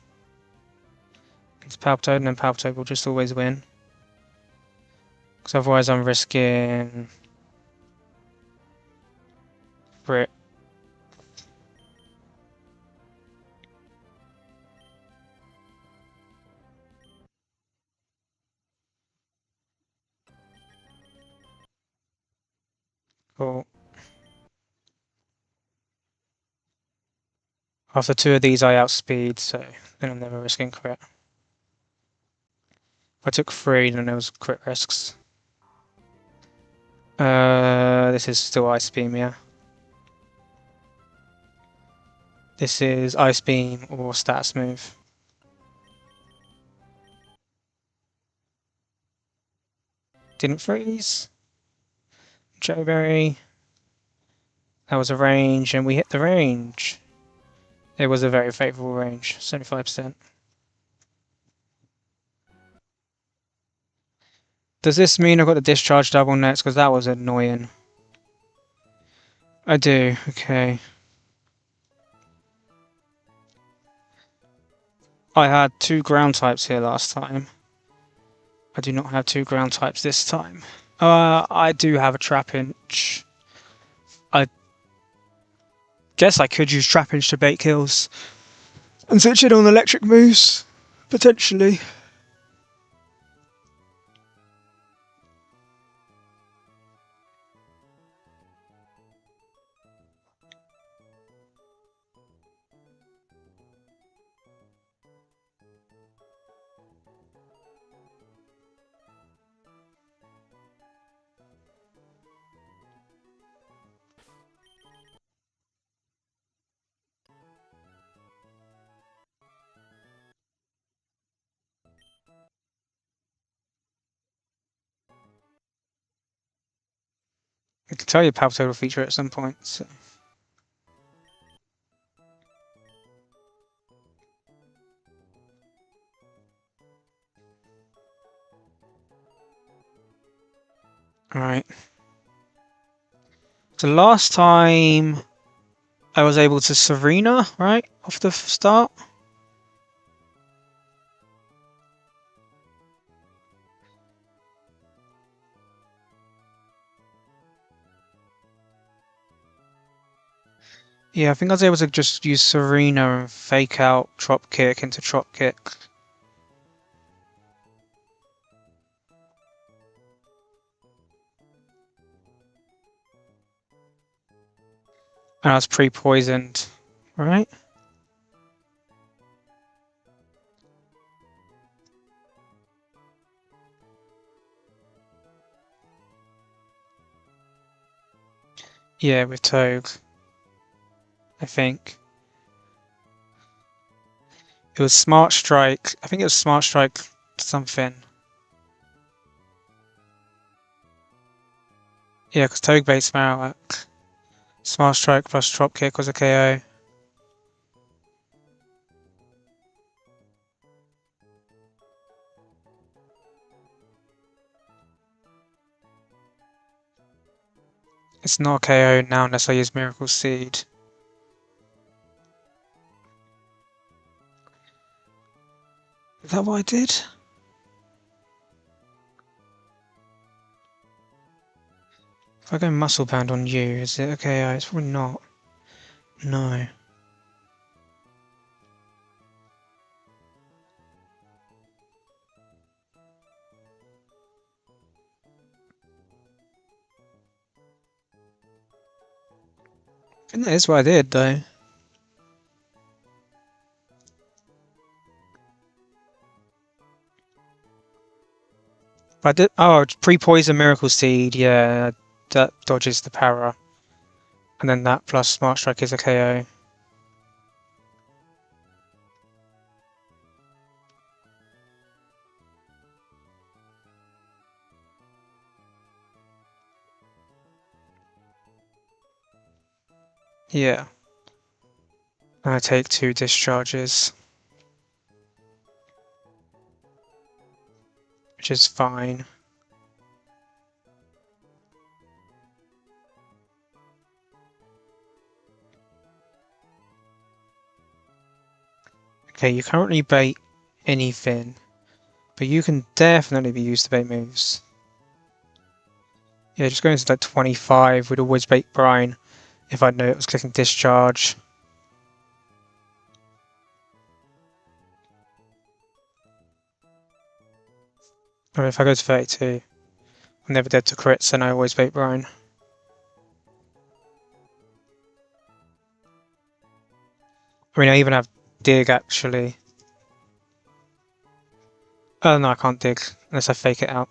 It's Palpitoad and then Palpitoad will just always win. Because otherwise I'm risking Brit. Cool. After two of these I outspeed, so then I'm never risking crit. If I took three, then there was crit risks. This is still Ice Beam, yeah. This is Ice Beam or Status Move. Didn't freeze. Cherry Berry. That was a range, and we hit the range. It was a very favourable range, 75%. Does this mean I've got the discharge double nets? Because that was annoying. I do, okay. I had 2 ground types here last time. I do not have 2 ground types this time. I do have a trap inch. I guess I could use trap inch to bait kills and switch it on electric moves, potentially. I can tell you Palpitoad will feature at some point. So. Alright. So last time I was able to Serena, right? Off the start. Yeah, I think I was able to just use Serena and fake out Trop Kick into Trop Kick. And I was pre-poisoned, right? Yeah, with Toad, I think. It was Smart Strike. I think it was Smart Strike something. Yeah, because Toad baits Marowak. Smart Strike plus Trop Kick was a KO. It's not a KO now unless I use Miracle Seed. Is that what I did? If I go Muscle Pound on you, is it a KO? It's probably not. No. I think that is what I did, though. But I did. Oh, pre-poison Miracle Seed. Yeah, that dodges the para. And then that plus Smart Strike is a KO. Yeah. And I take 2 discharges. Which is fine. Okay, you currently bait anything, but you can definitely be used to bait moves. Yeah, just going to like 25 would always bait Brine if I know it was clicking discharge. Or if I go to 32, I'm never dead to crits and I always bait Brine. I mean, I even have dig actually. Oh no, I can't dig unless I fake it out.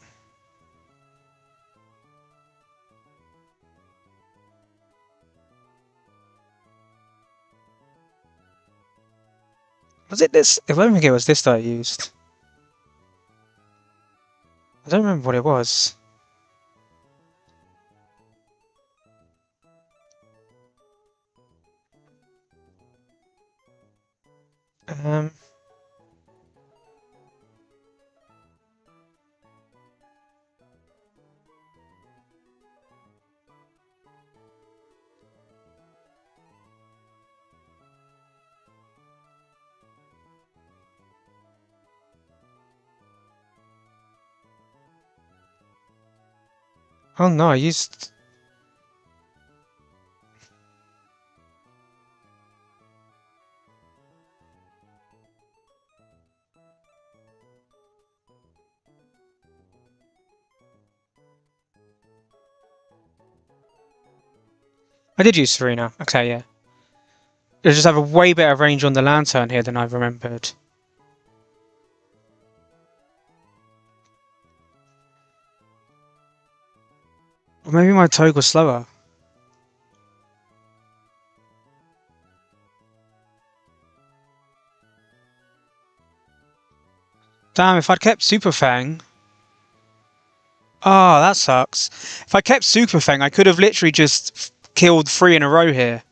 Was it this? I don't think it was this that I used. I don't remember what it was. Um, oh no, I used. I did use Serena. Okay, yeah. I just have a way better range on the lantern here than I've remembered. Or maybe my Togue was slower. Damn, if I'd kept Super Fang. Oh, that sucks. If I kept Super Fang, I could have literally just killed 3 in a row here.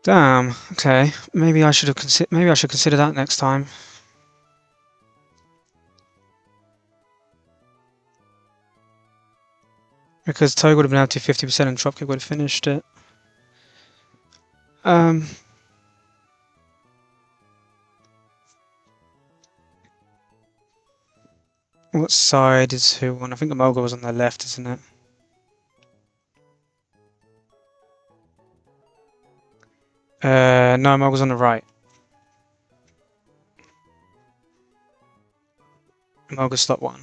Damn. Okay. Maybe I should have maybe I should consider that next time. Because Togue would have been able to 50% and Dropkick would have finished it. What side is who on? I think the Mulga was on the left, isn't it? No, Mulga's on the right. Mulga slot 1.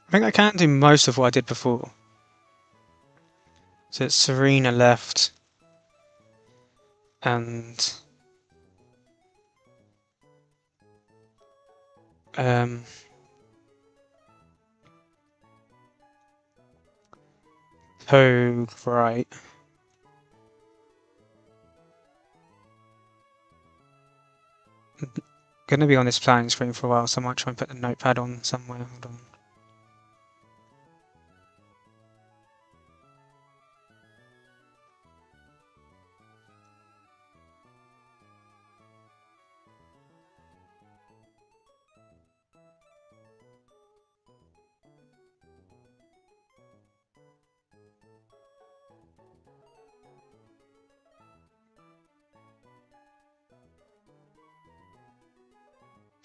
I think I can't do most of what I did before. So it's Serena left. And Togue right. Gonna be on this planning screen for a while, so I might try and put the notepad on somewhere. Hold on.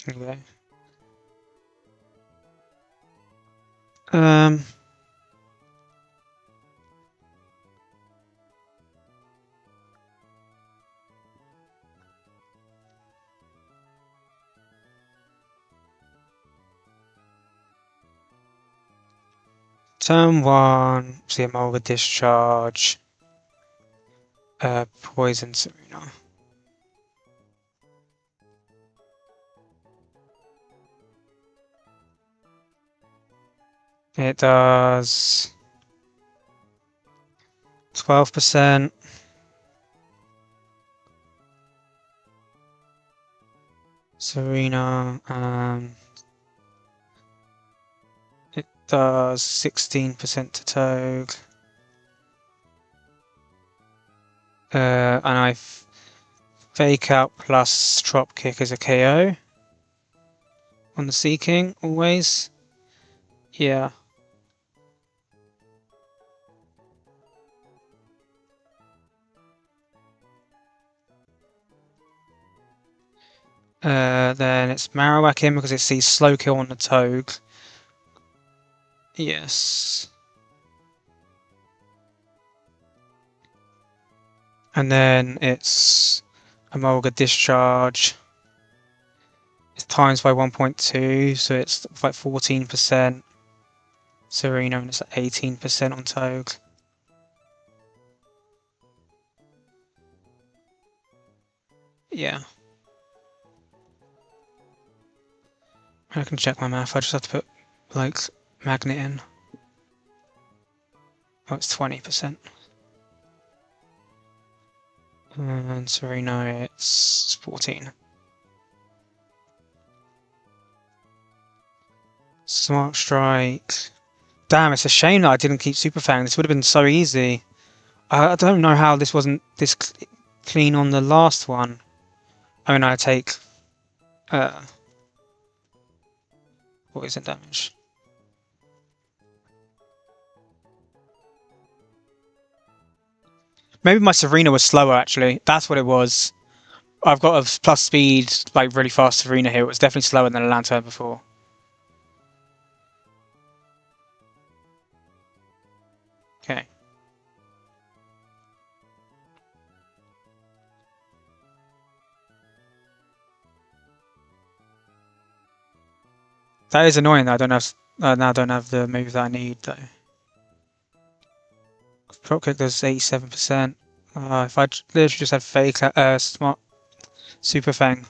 Okay. Turn 1, see a Mulga discharge. Poison Serena. It does 12%. Serena, it does 16% to Togue. And I fake out plus drop kick as a KO on the Seeking, always. Yeah. Then it's Marowak in because it sees slow kill on the Togue. Yes. And then it's Emolga discharge. It's times by 1.2, so it's like 14%. Serena, and it's like 18% on Togue. Yeah. I can check my math, I just have to put, like, magnet in. Oh, it's 20%. And Serena, it's 14. Smart Strike. Damn, it's a shame that I didn't keep Super Fang. This would have been so easy. I don't know how this wasn't this clean on the last one. I mean, I take poison damage. Maybe my Serena was slower, actually. That's what it was. I've got a plus speed, like, really fast Serena here. It was definitely slower than a Lantern before. Okay. That is annoying that I don't have, now I don't have the move that I need, though. Drop kick does 87%. If I literally just had fake, smart Super Fang.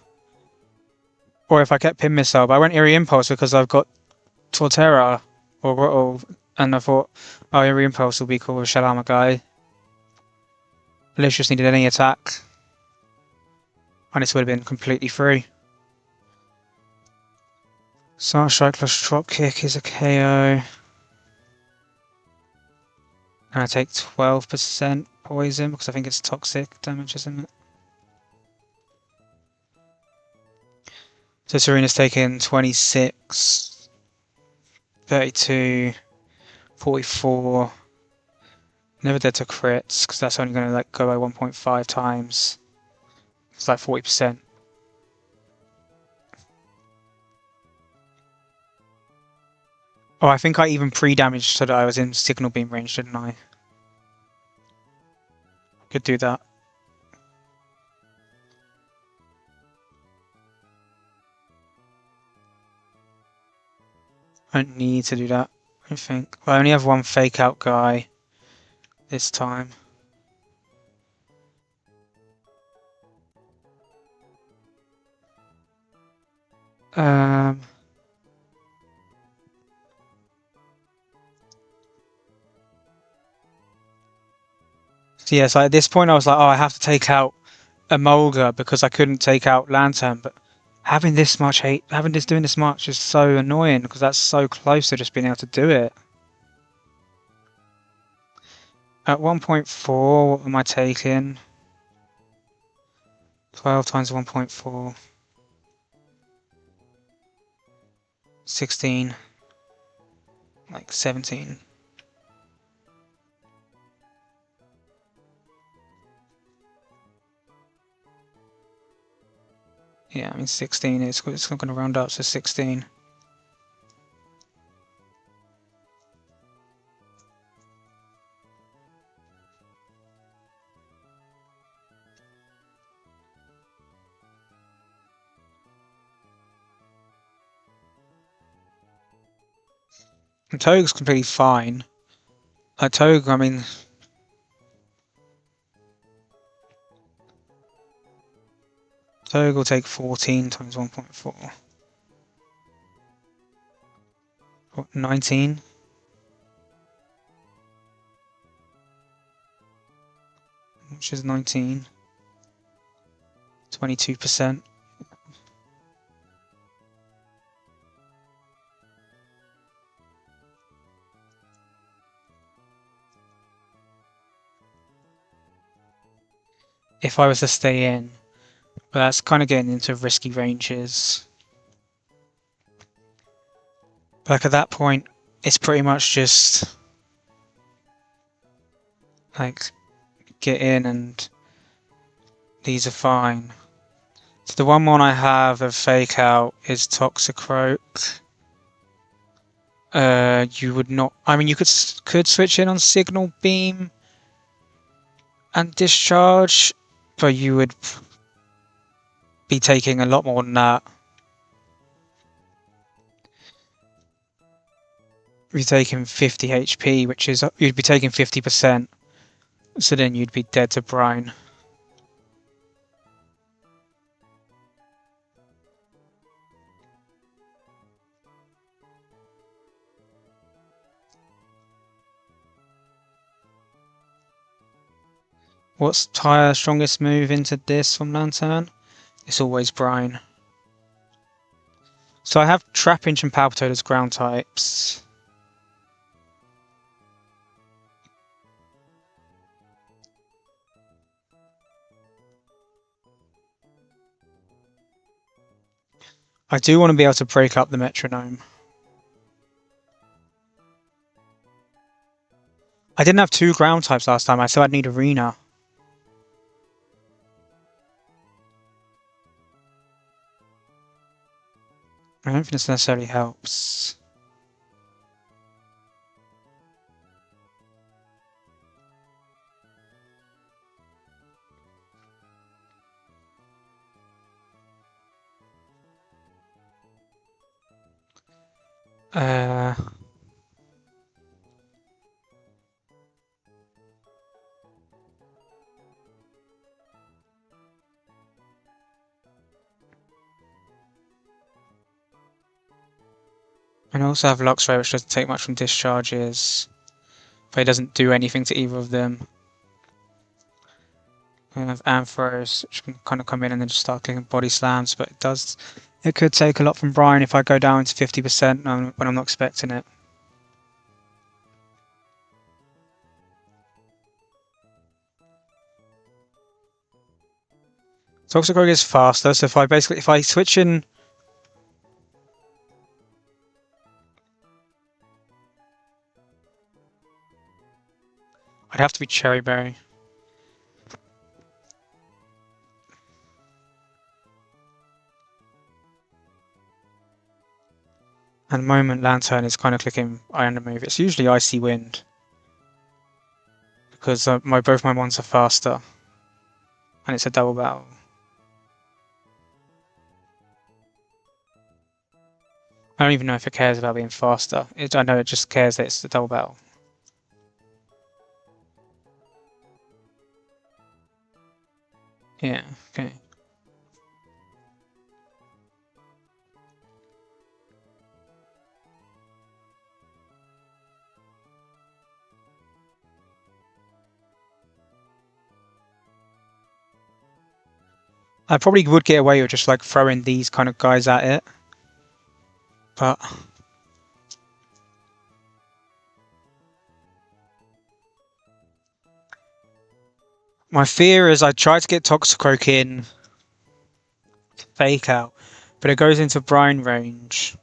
Or if I kept Pin Missile, but I went Eerie Impulse because I've got Torterra, and I thought, oh, Eerie Impulse will be cool with Shell Armor guy. I literally just needed any attack. And this would have been completely free. Smart Strike plus Drop Kick is a KO. And I take 12% poison because I think it's toxic damage, isn't it? So Serena's taken 26, 32, 44. Never dead to crits because that's only going to like go by 1.5 times. It's like 40%. Oh, I think I even pre-damaged so that I was in signal beam range, didn't I? Could do that. I don't need to do that, I think. I only have one fake out guy this time. So yeah, so at this point I was like, oh, I have to take out Emolga because I couldn't take out Lantern, but having this much hate, doing this much is so annoying because that's so close to just being able to do it. At 1.4, what am I taking? 12 times 1.4. 16. Like 17. Yeah, I mean 16, it's not going to round up to 16. And Toge's completely fine. Like Toge, I mean... Toge will take 14 times 1.4. What, 19? Which is 19. 22%. If I was to stay in, but that's kind of getting into risky ranges. Like at that point, it's pretty much just like get in and these are fine. So the one I have of fake out is Toxicroak. You would not. I mean, you could switch in on Signal Beam and Discharge, but you would be taking a lot more than that. You'd be taking 50 HP, which is you'd be taking 50%. So then you'd be dead to Brine. What's Tyre's strongest move into this from Lantern? It's always Brine. So I have Trapinch and Palpitoad as ground types. I do want to be able to break up the metronome. I didn't have 2 ground types last time, I still I'd need Arena. I don't think this necessarily helps. And I also have Luxray, which doesn't take much from discharges, but it doesn't do anything to either of them. I have Ampharos, which can kind of come in and then just start clicking body slams, but it could take a lot from Brine if I go down to 50% when I'm not expecting it. Toxicroak is faster, so if I switch in. I'd have to be Cherry Berry. At the moment, Lantern is kind of clicking RnB. It's usually Icy Wind. Because both my ones are faster. And it's a double battle. I don't even know if it cares about being faster. I know it just cares that it's a double battle. Yeah, okay. I probably would get away with just like throwing these kind of guys at it. But my fear is I try to get Toxicroak in Fake Out, but it goes into Brine range.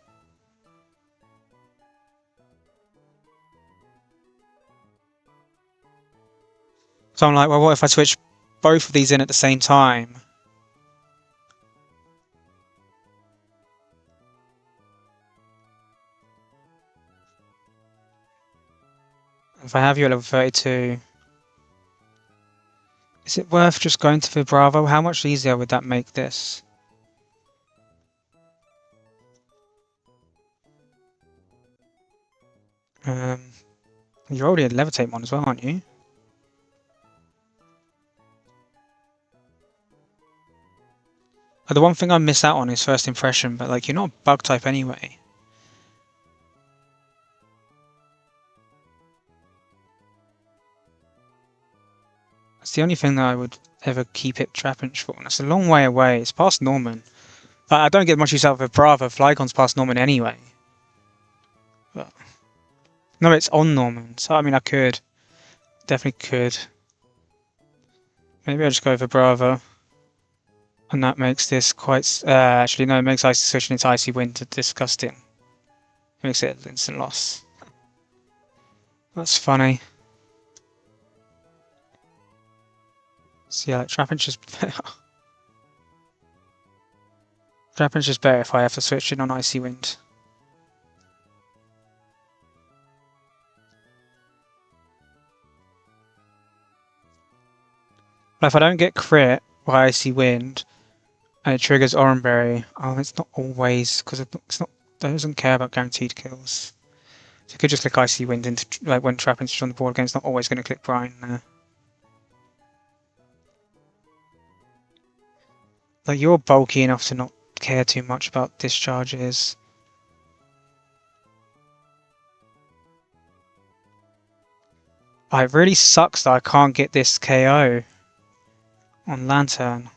So I'm like, well, what if I switch both of these in at the same time? If I have you at level 32, is it worth just going to Vibravo? How much easier would that make this? You're already a Levitate one as well, aren't you? The one thing I miss out on is First Impression, but like, you're not a bug type anyway. That's the only thing that I would ever keep it Trapinch for, and it's a long way away. It's past Norman. I don't get much use out of Bravo. Flycon's past Norman anyway. But no, it's on Norman, so I mean, I could. Definitely could. Maybe I'll just go for Bravo. And that makes this quite... actually, no, it makes Icy Switch into Icy Wind disgusting. It makes it an instant loss. That's funny. So yeah, like, Trapinch is better. Trapinch is better if I have to switch in on Icy Wind. But if I don't get crit by Icy Wind, and it triggers RnB, oh, it's not always, because it doesn't care about guaranteed kills. So you could just click Icy Wind into, like, when Trapinch is on the board again, it's not always going to click Brine there. Like, you're bulky enough to not care too much about discharges. It really sucks that I can't get this KO. on Lantern.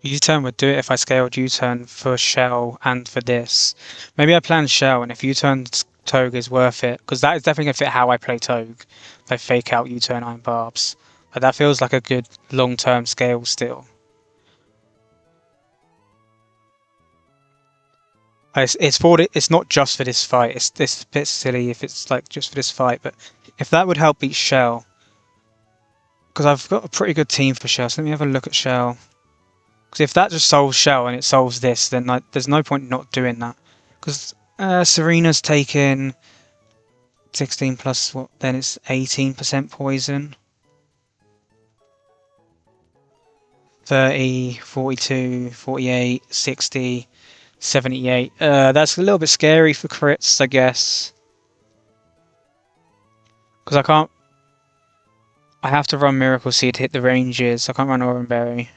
U-turn would do it if I scaled U-turn for Chelle and for this. Maybe I plan Chelle, and if U-turn Togue is worth it, because that is definitely going to fit how I play Togue. If I fake out U-turn Iron Barbs. But that feels like a good long-term scale still. It's not just for this fight. It's a bit silly if it's like just for this fight, but if that would help beat Chelle, because I've got a pretty good team for Chelle. So let me have a look at Chelle. Because if that just solves Chelle and it solves this, then there's no point not doing that. Because Serena's taken 16 plus what? Then it's 18% poison. 30, 42, 48, 60. 78. That's a little bit scary for crits, I guess. Because I have to run Miracle Seed to hit the ranges. I can't run RnB.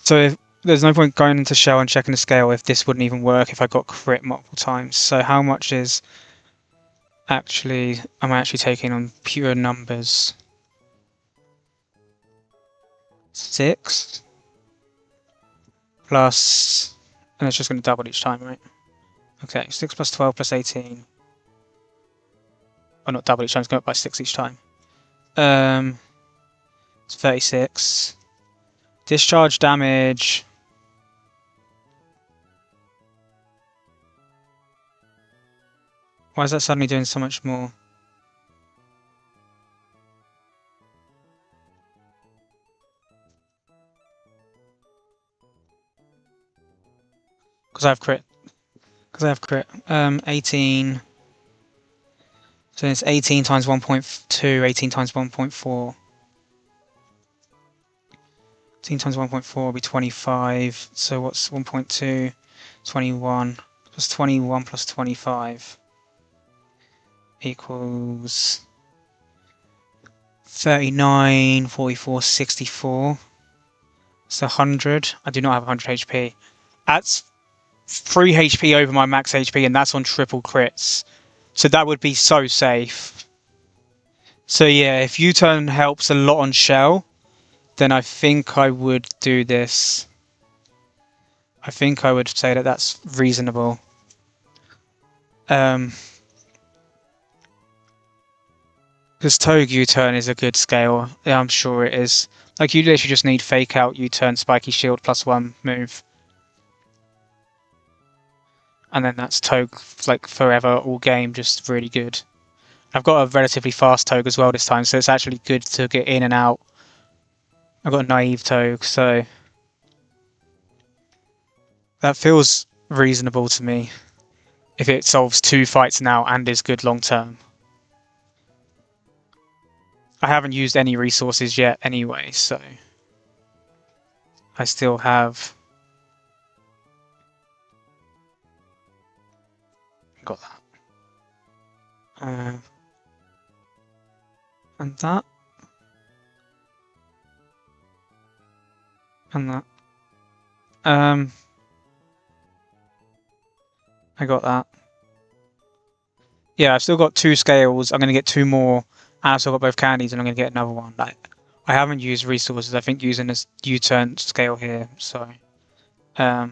So there's no point going into Chelle and checking the scale if this wouldn't even work if I got crit multiple times. So how much am I actually taking on pure numbers? 6 plus, and it's just going to double each time, right? Okay, 6 plus 12 plus 18. Or not double each time, it's going up by 6 each time. It's 36. Discharge damage. Why is that suddenly doing so much more? Because I have crit. 18. So it's 18 times 1.2, 18 times 1.4. 18 times 1.4 will be 25. So what's 1.2? 21. Plus 21 plus 25 equals 39, 44, 64. It's 100. I do not have 100 HP. That's 3 HP over my max HP, and that's on triple crits. So that would be so safe. So yeah, if U-turn helps a lot on Chelle, then I think I would do this. I think I would say that that's reasonable. Because Togue U-turn is a good scale. Yeah, I'm sure it is. Like, you literally just need fake out U-turn, spiky shield, +1 move. And then that's Togue, like, forever, all game, just really good. I've got a relatively fast Togue as well this time, so it's actually good to get in and out. I've got a naive Togue, so that feels reasonable to me. If it solves 2 fights now and is good long term. I haven't used any resources yet anyway, so I still have got that. And that. And that. I got that. Yeah, I've still got 2 scales. I'm going to get 2 more. And I've still got both candies, and I'm going to get another one. Like, I haven't used resources. I think using this U-turn scale here. So, I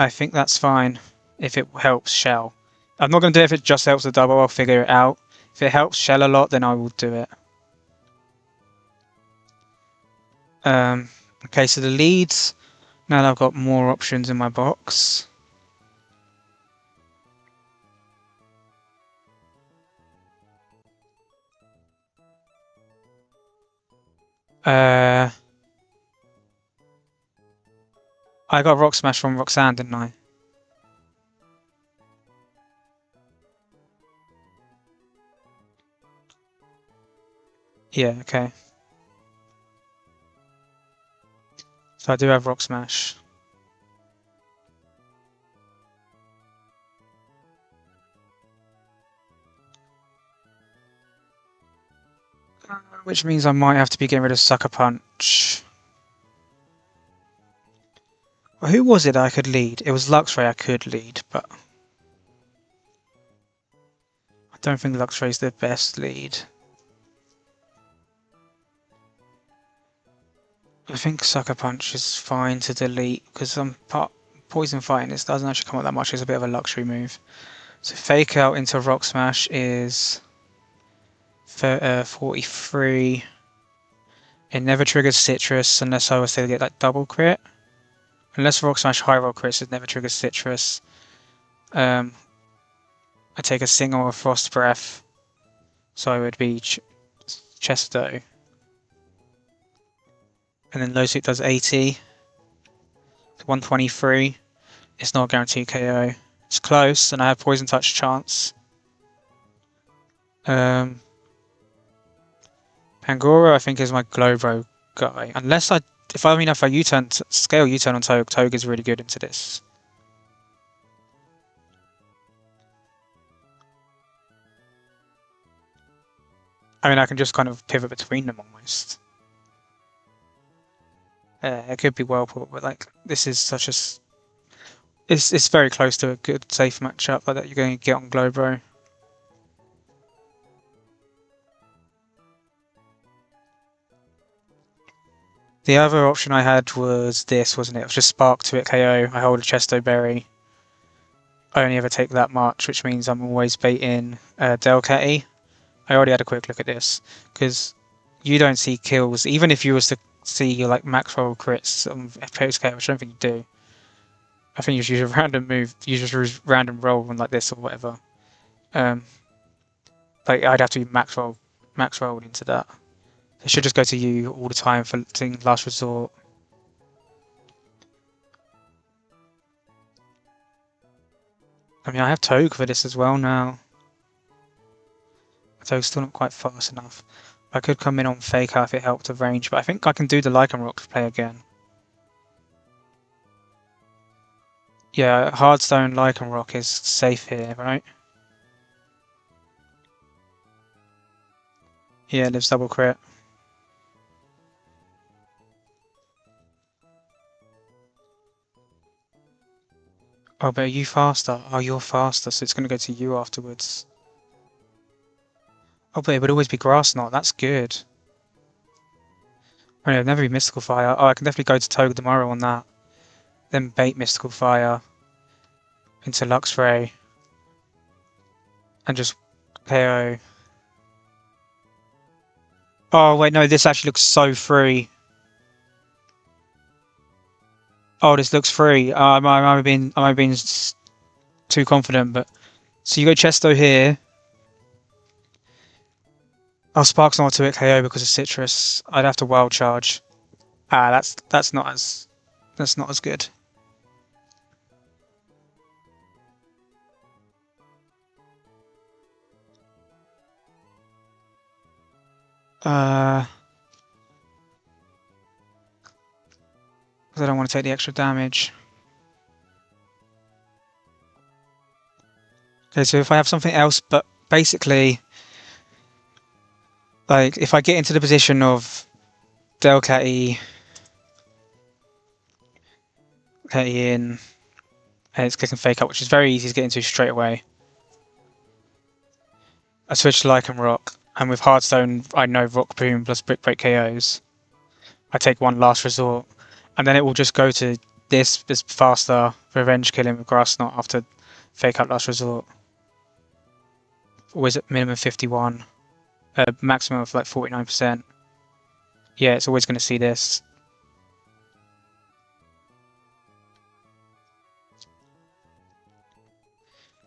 think that's fine if it helps Chelle. I'm not going to do it if it just helps the double. I'll figure it out. If it helps Chelle a lot, then I will do it. Okay, so the leads. Now that I've got more options in my box. I got Rock Smash from Roxanne, didn't I? Yeah, okay. So I do have Rock Smash. which means I might have to be getting rid of Sucker Punch. Well, who was it I could lead? It was Luxray I could lead, but I don't think Luxray's the best lead. I think Sucker Punch is fine to delete because Poison Fighting this doesn't actually come up that much. It's a bit of a luxury move. So Fake Out into Rock Smash is 43. It never triggers Citrus unless I was to get that double crit. Unless Rock Smash high roll crits, it never triggers Citrus. I take a single of Frost Breath, so it would be Chesto. And then Low Suit does 80. 123. It's not a guaranteed KO. It's close, and I have Poison Touch chance. Pangoro, I think, is my Glowbro guy. Unless if I U-turn, scale U-turn on Toge, Toge is really good into this. I mean, I can just kind of pivot between them almost. It could be Whirlpool, but like this is such a it's very close to a good safe matchup like that you're going to get on Glowbro. The other option I had was this, wasn't it? It was just Spark to it KO. I hold a Chesto Berry. I only ever take that much, which means I'm always baiting Delcatty. I already had a quick look at this because you don't see kills, even if you was to see your like max roll crits on post KO, which I don't think you do. I think you just use a random move, you just use random roll like this or whatever. Like I'd have to be max rolled into that. It should just go to you all the time for last resort. I mean, I have Toge for this as well now. Toge's still not quite fast enough. I could come in on Fake Out if it helped the range, but I think I can do the Lycanroc play again. Yeah, Hardstone Lycanroc is safe here, right? Yeah, lives double crit. Oh, but are you faster? Oh, you're faster, so it's going to go to you afterwards. Oh, but it would always be Grass Knot. That's good. Oh, no, it'd never be Mystical Fire. Oh, I can definitely go to Toge tomorrow on that. Then bait Mystical Fire into Luxray and just KO. Oh, wait, no, this actually looks so free. Oh, this looks free. I might have been too confident, but so you go Chesto here. Oh, Spark's not to it KO because of Citrus. I'd have to Wild Charge. Ah, that's not as good. Because I don't want to take the extra damage. Okay, so if I have something else, but basically, like, if I get into the position of Delcatty in, and it's clicking Fake Out, which is very easy to get into straight away. I switch to Lycanroc, and with Hardstone, I know Rock Boom plus Brick Break KOs. I take one last resort, and then it will just go to this faster revenge killing with Grass Knot after Fake Out last resort. Always at minimum 51, maximum of like 49%. Yeah, it's always going to see this.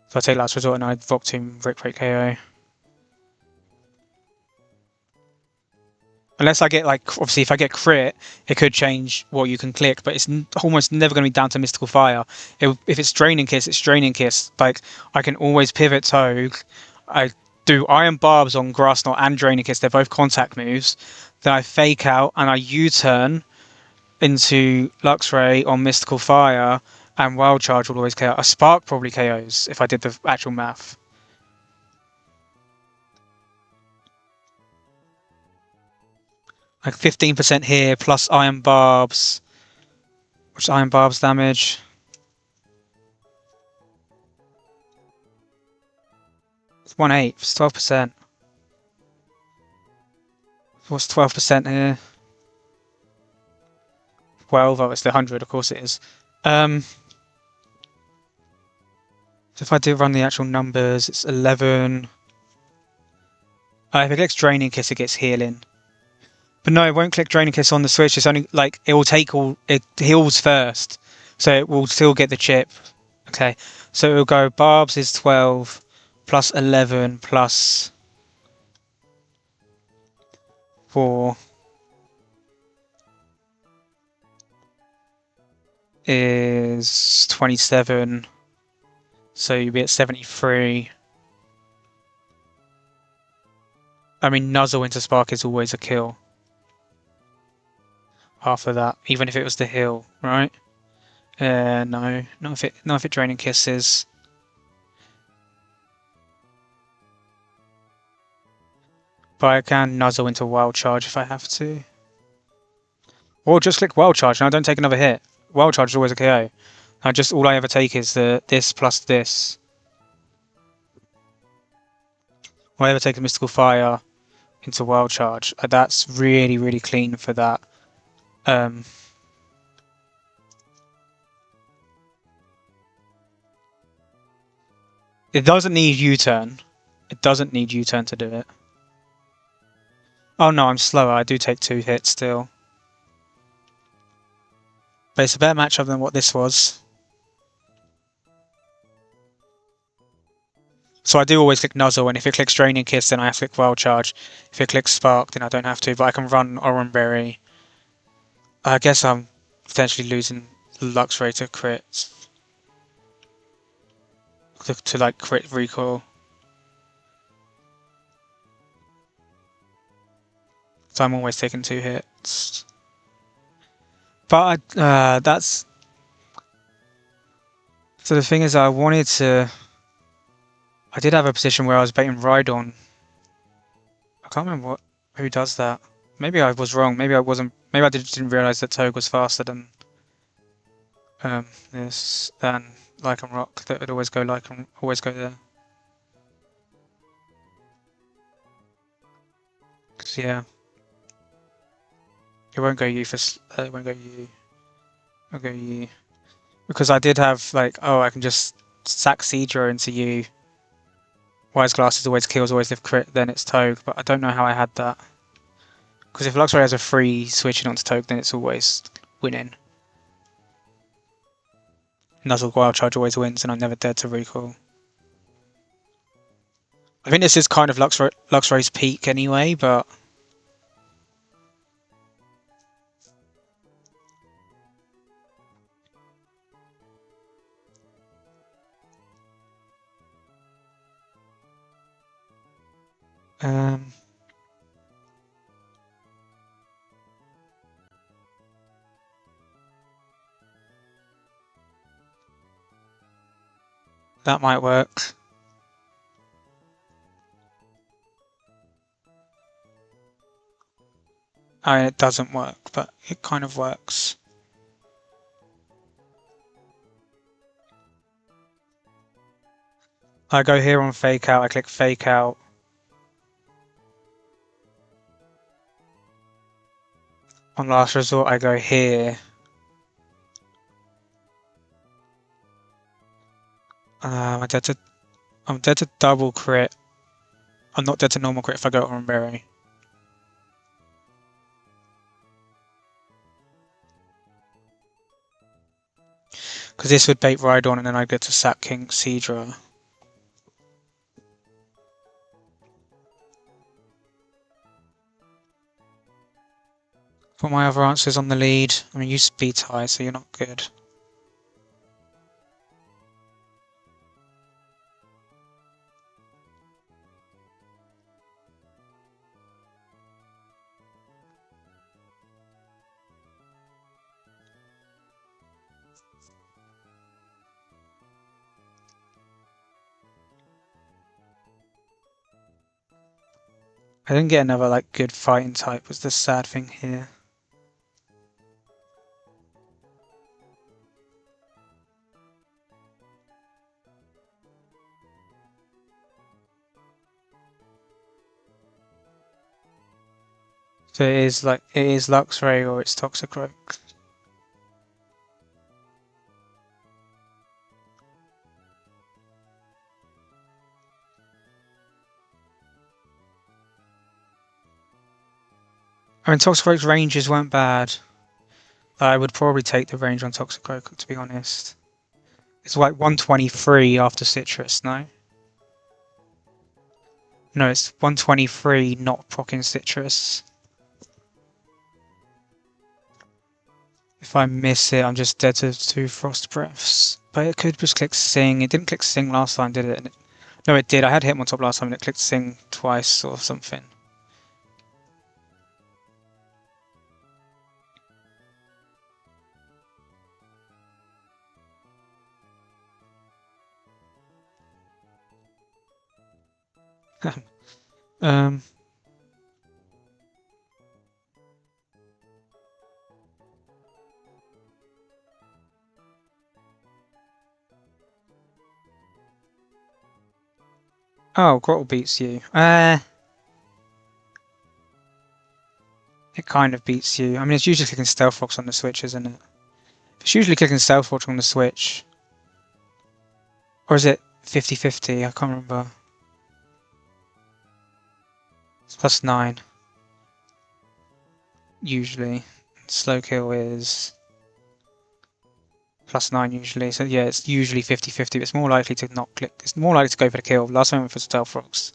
So I take last resort and I Rock Tomb Brick Break KO. Unless I get, like, obviously if I get crit, it could change what you can click, but it's almost never going to be down to Mystical Fire. If it's Draining Kiss, it's Draining Kiss. Like, I can always pivot Toge. I do Iron Barbs on Grass Knot and Draining Kiss. They're both contact moves. Then I Fake Out and I U-turn into Luxray on Mystical Fire, and Wild Charge will always KO. A Spark probably KOs if I did the actual math. Like 15% here plus iron barbs. Which iron barbs damage? It's 1/8. It's 12%. What's 12% here? 12. Oh, it's the 100. Of course it is. So if I do run the actual numbers, it's 11. If it clicks Draining Kiss, it gets healing. But no, it won't click Draining Kiss on the Switch. It's only like it will take all. It heals first, so it will still get the chip. Okay, so it will go. Barbs is 12 plus 11 plus 4 is 27. So you'll be at 73. I mean, Nuzzle into Spark is always a kill. After that, even if it was the heal, right? No, not if it Draining Kisses. But I can Nuzzle into Wild Charge if I have to. Or just click Wild Charge and I don't take another hit. Wild Charge is always a KO. All I ever take is this plus this. Or I ever take a Mystical Fire into Wild Charge. That's really, really clean for that. It doesn't need U-turn. It doesn't need U-turn to do it. Oh no, I'm slower. I do take 2 hits still. But it's a better matchup than what this was. So I do always click Nuzzle, and if it clicks Draining Kiss, then I have to click Wild Charge. If it clicks Spark, then I don't have to, but I can run RnB. I guess I'm potentially losing Luxray to crit. To like crit recoil. So I'm always taking 2 hits. But that's... So the thing is, I did have a position where I was baiting Rhydon. I can't remember who does that. Maybe I was wrong. Maybe I wasn't. Maybe I didn't realize that Toge was faster than than Lycan Rock. That would always go there. Cause yeah, it won't go U for. It won't go U. It'll go U because I did have like, oh, I can just sack Seadra into U. Wise Glasses always kills, always live crit. Then it's Toge, but I don't know how I had that. Because if Luxray has a free switching onto Toge, then it's always winning. Nuzzle Wild Charge always wins, and I'm never dead to recoil. I think this is kind of Luxray's peak anyway, but... that might work. I mean, it doesn't work, but it kind of works. I go here on Fake Out, I click Fake Out. On Last Resort, I go here. I'm dead to double crit. I'm not dead to normal crit if I go on Berry. Because this would bait Rhydon and then I get to sack King Seadra. What my other answers on the lead? I mean, you speed high, so you're not good. I didn't get another like good fighting type was the sad thing here. So it is Luxray or it's Toxicroak. I mean, Toxicroak's ranges weren't bad. I would probably take the range on Toxicroak, to be honest. It's like 123 after Citrus, no? No, it's 123 not proccing Citrus. If I miss it, I'm just dead to 2 Frost Breaths. But it could just click Sing. It didn't click Sing last time, did it? No, it did. I had Hitmontop top last time and it clicked Sing twice or something. um... Oh, Grottle beats you. It kind of beats you. I mean, it's usually clicking Stealth Rocks on the Switch, isn't it? It's usually clicking Stealth Rocks on the Switch. Or is it 50-50? I can't remember. It's +9. Usually. Slow kill is +9 usually. So yeah, it's usually 50-50, but it's more likely to not click. It's more likely to go for the kill. Last time I went for Stealth Rocks.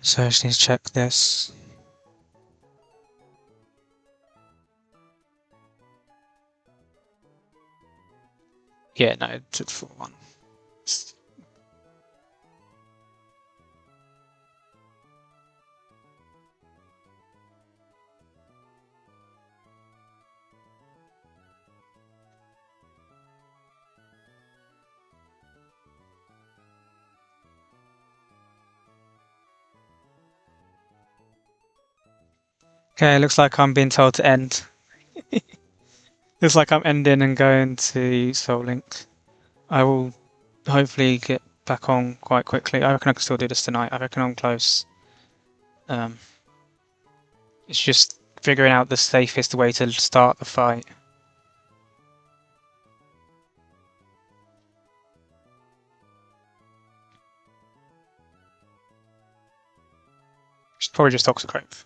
So I just need to check this. Yeah, no, it took 4-1. Okay, looks like I'm being told to end. Looks like I'm ending and going to Soul Link. I will hopefully get back on quite quickly. I reckon I can still do this tonight. I reckon I'm close. It's just figuring out the safest way to start the fight. It's probably just Toxicroak.